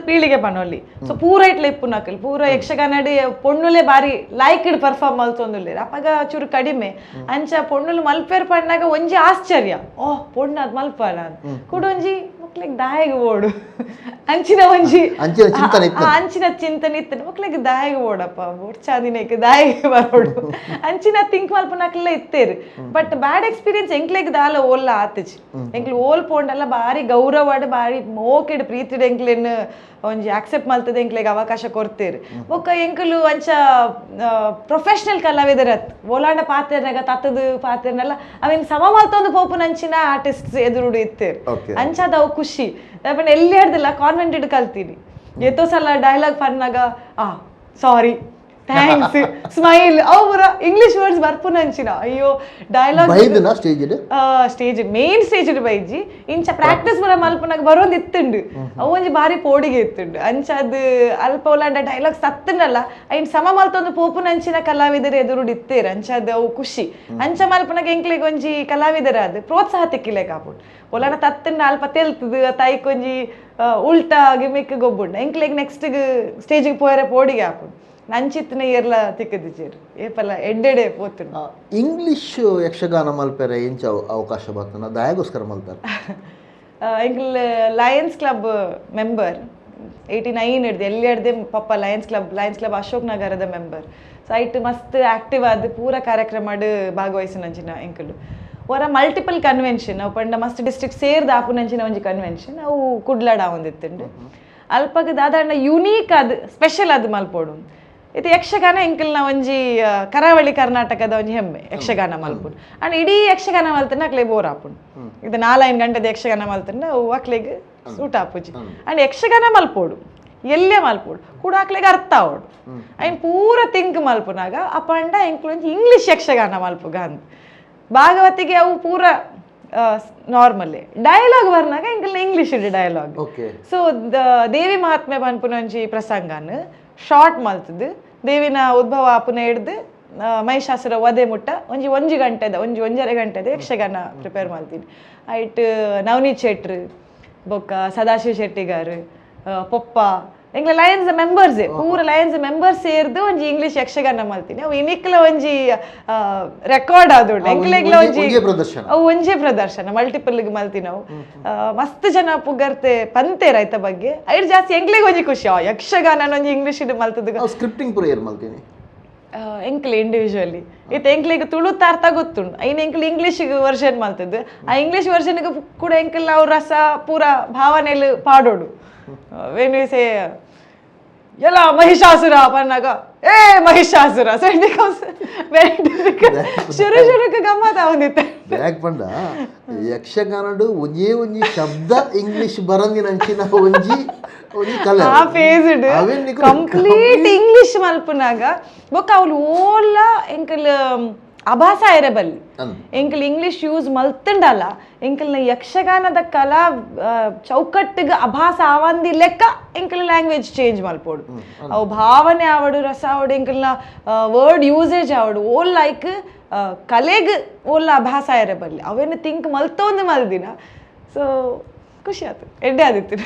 ಪೀಳಿಗೆ ಪನೊಲ್ಲಿ ಸೊ ಪೂರ ಇಟ್ಲ ಇಪ್ಪು ನಕಲ್ ಪೂರ ಯಕ್ಷಗಾನಡಿ ಪೊಣ್ಣುಲೆ ಬಾರಿ ಲಾಯ್ಕಿಡ್ ಪರ್ಫಾರ್ಮ್ ಮಲ್ತೊಂದುಲ್ಲೇರ್ ಅಪ್ಪಗ ಚೂರು ಕಡಿಮೆ ಅಂಚ ಪೊಣ್ಣುಲು ಮಲ್ಪೇರ್ ಪಣ್ಣಾಗ ಒಂಜಿ ಆಶ್ಚರ್ಯ ಓಹ್ ಪೊಣ್ಣು ಅದ್ ಮಲ್ಪನ ಕೂಡ ಒಂಜಿ ಮಕ್ಳಿಗೆ ದಾಯಿಗೆ ಓಡು ಅಂಚಿನ ಒಂಜಿ ಅಂಚಿನ ಚಿಂತನೆ ಇತ್ತನೆ ಮಕ್ಳಿಗೆ ದಾಯಿಗೆ ಓಡಪ್ಪ ಚಾದಿನಕ್ಕೆ ದಾಯಿಗೆ ಬರೋಡು ಅಂಚಿನ ತಿಂಕ್ ಮಲ್ಪನಕ್ಲೆಲ್ಲ ಇತ್ತೇರು ಬಟ್ ಬ್ಯಾಡ್ ಎಕ್ಸ್ಪೀರಿಯನ್ಸ್ ಎಂಕ್ಲೆಗ್ ದಾಲ ಓಲ್ಲ ಆತಿಜಿ ಎಂಕ್ಲು ಓಲ್ ಪೋಂಡಲ್ಲ ಬಾರಿ ಗೌರವಾಡ್ ಬಾರಿ ಮೋಕೆಡ್ ಪ್ರೀತಿಡ್ ಎಂಕ್ಲೆನ್ ಒಂಜಿ ಆಕ್ಸೆಪ್ಟ್ ಮಲ್ತದ ಎಂಕ್ಲೆಗ್ ಅವಕಾಶ ಕೊಡ್ತೇರು ಬೊಕ್ಕ ಎಂಕುಲು ಅಂಚ ಪ್ರೊಫೆಷನಲ್ ಕಲಾವಿದರತ್ ಓಲಾಂಡ ಪಾತೆರ್ನಾಗ ತತ್ತದು ಪಾತೆರ್ನೆಲ್ಲ ಅವೇನ್ ಸಮ ಮಲ್ತೊಂದು ಪೋಪುನ ಅಂಚಿನ ಆರ್ಟಿಸ್ಟ್ ಎದುರುಡು ಇತ್ತೇರು ಅಂಚಾದ ಅವು ಖುಷಿ ಎಲ್ಲಿ ಹಿಡ್ದಿಲ್ಲ ಕಾನ್ವೆಂಟೆಡ್ ಕಲ್ತೀನಿ ಎತ್ತೋ ಸಲ ಡೈಲಾಗ್ ಪನ್ನಾಗ ಸಾರಿ ಥ್ಯಾಂಕ್ಸ್ ಸ್ಮೈಲ್ ಅವು ಪೂರ ಇಂಗ್ಲಿಷ್ ವರ್ಡ್ಸ್ ಬರ್ಪುನ ಅಂಚಿನ ಅಯ್ಯೋ ಡೈಲಾಗ್ ಸ್ಟೇಜ್ ಮೇನ್ ಸ್ಟೇಜ್ ಬೈಜಿ ಇಂಚ ಪ್ರಾಕ್ಟೀಸ್ ಪೂರ ಮಲ್ಪನಾಗ ಬರೋದು ಇತ್ತುಂಡು ಅವು ಒಂಜಿ ಬಾರಿ ಪೋಡಿಗೆ ಇತ್ತುಂಡು ಅಂಚದ್ ಅಲ್ಪ ಒಲಾಂಡ ಡೈಲಾಗ್ಸ್ ತತ್ತನಲ್ಲ ಐನ್ ಸಮ ಮಲ್ತೊಂದು ಪೋಪುನ ಅಂಚಿನ ಕಲಾವಿದರು ಎದುರುಡು ಇತ್ತೇರು ಅಂಚದ್ ಅವು ಖುಷಿ ಅಂಚ ಮಲ್ಪನಾಗ ಎಂಕ್ಲೆಗ್ ಒಂಜಿ ಕಲಾವಿದರಾದ ಪ್ರೋತ್ಸಾಹ ತಿಕ್ಕಿಲೆ ಕಾಪುಂಡು ಒಲಾಂಡ ತತ್ತನ್ನ ಅಲ್ಪ ತೆಲ್ತದ ತಾಯಿ ಕೊಂಜಿ ಉಲ್ಟಾ ಗಿಮಿಕ್ ಗೊಬ್ಬುಂಡು ಎಂಕ್ಲೆಗ್ ನೆಕ್ಸ್ಟ್ ಸ್ಟೇಜಿಗೆ ಪೋಯರೆ ಪೋಡಿಗೆ ಹಾಪುಂಡು ನಂಚಿತ್ತಿನ ಏರ್ಲ ತಿಕ್ಕದಿಚ್ಚೇರು ಏಪಲ್ಲ ಎಡ್ಡೆಡೆ ಪೋತುಂಡು ಇಂಗ್ಲಿಷ್ ಯಕ್ಷಗಾನ ಮಲ್ಪೆರೆ ಎಂಚ ಅವಕಾಶ ಬರ್ತನ ದಯಾಗೋಸ್ಕರ ಮಲ್ತಾರೆ ಎಂಕ್ಲ ಲಯನ್ಸ್ ಕ್ಲಬ್ ಮೆಂಬರ್ 89 ಹಿಡ್ದು ಎಲ್ಲಿ ಹಿಡ್ದೆ ಪಪ್ಪ ಲಯನ್ಸ್ ಕ್ಲಬ್ ಅಶೋಕ್ ನಗರದ ಮೆಂಬರ್ ಸೊ ಐಟ್ ಮಸ್ತ್ ಆಕ್ಟಿವ್ ಆದ ಪೂರ ಕಾರ್ಯಕ್ರಮ ಭಾಗವಹಿಸಿನಂಚಿನ ಎಂಕಲು ಹೊರ ಮಲ್ಟಿಪಲ್ ಕನ್ವೆನ್ಷನ್ ಅವು ಪಂಡ ಮಸ್ತ್ ಡಿಸ್ಟ್ರಿಕ್ಟ್ ಸೇರ್ದು ಆಪುನಂಚಿನ ಒಂಜಿ ಕನ್ವೆನ್ಷನ್ ಅವು ಕುಡ್ಲಾಡ ಒಂದಿತ್ತುಂಡು ಅಲ್ಪಗ ದಾದಾಂಡ ಯುನೀಕ್ ಅದು ಸ್ಪೆಷಲ್ ಅದು ಮಲ್ಪೋಡು ಇದು ಯಕ್ಷಗಾನ ಎಂಕಲ್ನ ಒಂಜಿ ಕರಾವಳಿ ಕರ್ನಾಟಕದ ಒಂಜಿ ಹೆಮ್ಮೆ ಯಕ್ಷಗಾನ ಮಲ್ಪುಡು ಅಂಡ್ ಇಡೀ ಯಕ್ಷಗಾನ ಮಲ್ತನ ಅಕ್ಲೆ ಬೋರ್ ಆಪುಂಡು ಇದು 4 ಗಂಟೆದ ಯಕ್ಷಗಾನ ಮಲ್ತಂಡ ಅವು ಅಕ್ಲೆಗ್ ಸೂಟ್ ಆಪುಜಿ ಅಂಡ್ ಯಕ್ಷಗಾನ ಮಲ್ಪೋಡು ಎಲ್ಲೇ ಮಲ್ಪೋಡು ಕೂಡ ಅಕ್ಲೆಗ್ ಅರ್ಥ ಆವೋಡು ಐನ್ ಪೂರ ತಿಂಕ್ ಮಲ್ಪುನಾಗ ಅಪಂಡ ಎಂಕ್ಲು ಒಂಜಿ ಇಂಗ್ಲಿಷ್ ಯಕ್ಷಗಾನ ಮಲ್ಪುಗ ಅಂತ ಭಾಗವತಿಗೆ ಅವು ಪೂರ ನಾರ್ಮಲ್ಲೇ ಡೈಲಾಗ್ ಬರ್ನಾಗ ಎಂಕಲ್ನ ಇಂಗ್ಲಿಷ್ ಇಡು ಡೈಲಾಗ್ ಸೊ ದೇವಿ ಮಹಾತ್ಮೆ ಪನ್ಪುನ ಒಂಜಿ ಪ್ರಸಂಗನ ಶಾರ್ಟ್ ಮಲ್ತದ್ದು ದೇವಿನ ಉದ್ಭವ ಆಪುನ ಹಿಡ್ದು ಮಹಿಷಾಸುರ ವಧೆ ಮುಟ್ಟ ಒಂಜಿ ಗಂಟೆದ ಒಂಜರೆ ಗಂಟೆದ ಯಕ್ಷಗಾನ ಪ್ರಿಪೇರ್ ಮಾಡ್ತೀನಿ ಐಟ್ ನವನೀತ್ ಶೆಟ್ರು ಬೊಕ್ಕ ಸದಾಶಿವ ಶೆಟ್ಟಿಗಾರು ಪೊಪ್ಪ ಎಂಗ್ಲ ಲಯನ್ಸ್ ಮೆಂಬರ್ಸೇ ಪೂರ ಲಯನ್ಸ್ ಮೆಂಬರ್ಸ್ ಸೇರ್ದು ಒಂಜಿ ಇಂಗ್ಲಿಷ್ ಯಕ್ಷಗಾನ ಮಲ್ತೀನಿ ಅವು ಇನಿಕ್ಲ ಒಂಜಿ ರೆಕಾರ್ಡ್ ಆದೋಡು ಎಂಕ್ಲೆಗ್ಲ ಅವು ಒಂಜೇ ಪ್ರದರ್ಶನ ಮಲ್ಟಿಪಲ್ಗೆ ಮಲ್ತೀನಿ ನಾವು ಮಸ್ತ್ ಜನ ಪುಗರ್ತೆ ಪಂತೇರ ಐತ ಬಗ್ಗೆ ಐಟ್ ಜಾಸ್ತಿ ಎಂಕ್ಲೆಗ್ ಒಂಜಿ ಖುಷಿ ಯಕ್ಷಗಾನ ಒಂಜಿ ಇಂಗ್ಲಿಷ್ ಇಡು ಮಲ್ತದ ಸ್ಕ್ರಿಪ್ಟಿಂಗ್ ಪೂರ ಏರ್ ಮಲ್ತೀನಿ ಎಂಕ್ಲೆ ಇಂಡಿವಿಜುವಲಿ ಇತ್ತು ಎಂಕ್ಲಿಗೆ ತುಳುತ್ತ ಅರ್ಥ ಗೊತ್ತುಂಡು ಐನ್ ಎಂಕ್ಲು ಇಂಗ್ಲಿಷ್ ವರ್ಷನ್ ಮಲ್ತದ್ದು ಆ ಇಂಗ್ಲಿಷ್ ವರ್ಷನ್ಗೆ ಕೂಡ ಎಂಕಲ್ ಅವ್ರ ರಸ ಪೂರ ಭಾವನೆಲು ಪಾಡೋಡು ವೆನ್ ಯು ಸೇ ಎಲ್ಲ ಮಹಿಷಾಸುರ ಪನ್ನಾಗ ಏ Mahishasura so it becomes very difficult ಶುರು ಗಮ್ಮತ್ ಆವಂದಿತ್ತೆ ಬ್ಯಾಕ್ ಪಂಡ ಯಕ್ಷಗಾನಡು ಒಂಜಿ ಶಬ್ದ ಇಂಗ್ಲಿಷ್ ಬರಂದಿನಂಚಿನ ಒಂಜಿ ಕಲೆ ಆ ಫೇಸ್ ಕಂಪ್ಲೀಟ್ ಇಂಗ್ಲಿಷ್ ಮಲ್ಪನಾಗ ಬೊಕ್ಕ ಅವ್ಲು ಓಲ್ಲ ಎಂಕಲ್ ಅಭಾಸ ಇರಬಲ್ಲಿ ಎಂಕಲ್ ಇಂಗ್ಲಿಷ್ ಯೂಸ್ ಮಲ್ತಂಡಲ್ಲ ಎಂಕಲ್ನ ಯಕ್ಷಗಾನದ ಕಲಾ ಚೌಕಟ್ಟಿಗೆ ಅಭಾಸ ಆವಂದಿ ಲೆಕ್ಕ ಎಂಕಲ್ ಲ್ಯಾಂಗ್ವೇಜ್ ಚೇಂಜ್ ಮಲ್ಪೋಡು ಅವು ಭಾವನೆ ಆವಡು ರಸ ಆವಡು ಎಂಕಲ್ನ ವರ್ಡ್ ಯೂಸೇಜ್ ಆವಡು ಓಲ್ ಲೈಕ್ ಕಲೆಗೆ ಓಲ್ಲ ಅಭಾಸ ಇರಬಲ್ಲಿ ಅವೇನು ಥಿಂಕ್ ಮಲ್ತೊಂದು ಮಲ್ದಿನ ಸೊ ಖುಷಿ ಆಯ್ತು ಎಡ್ಡೆ ಆದಿತ್ತು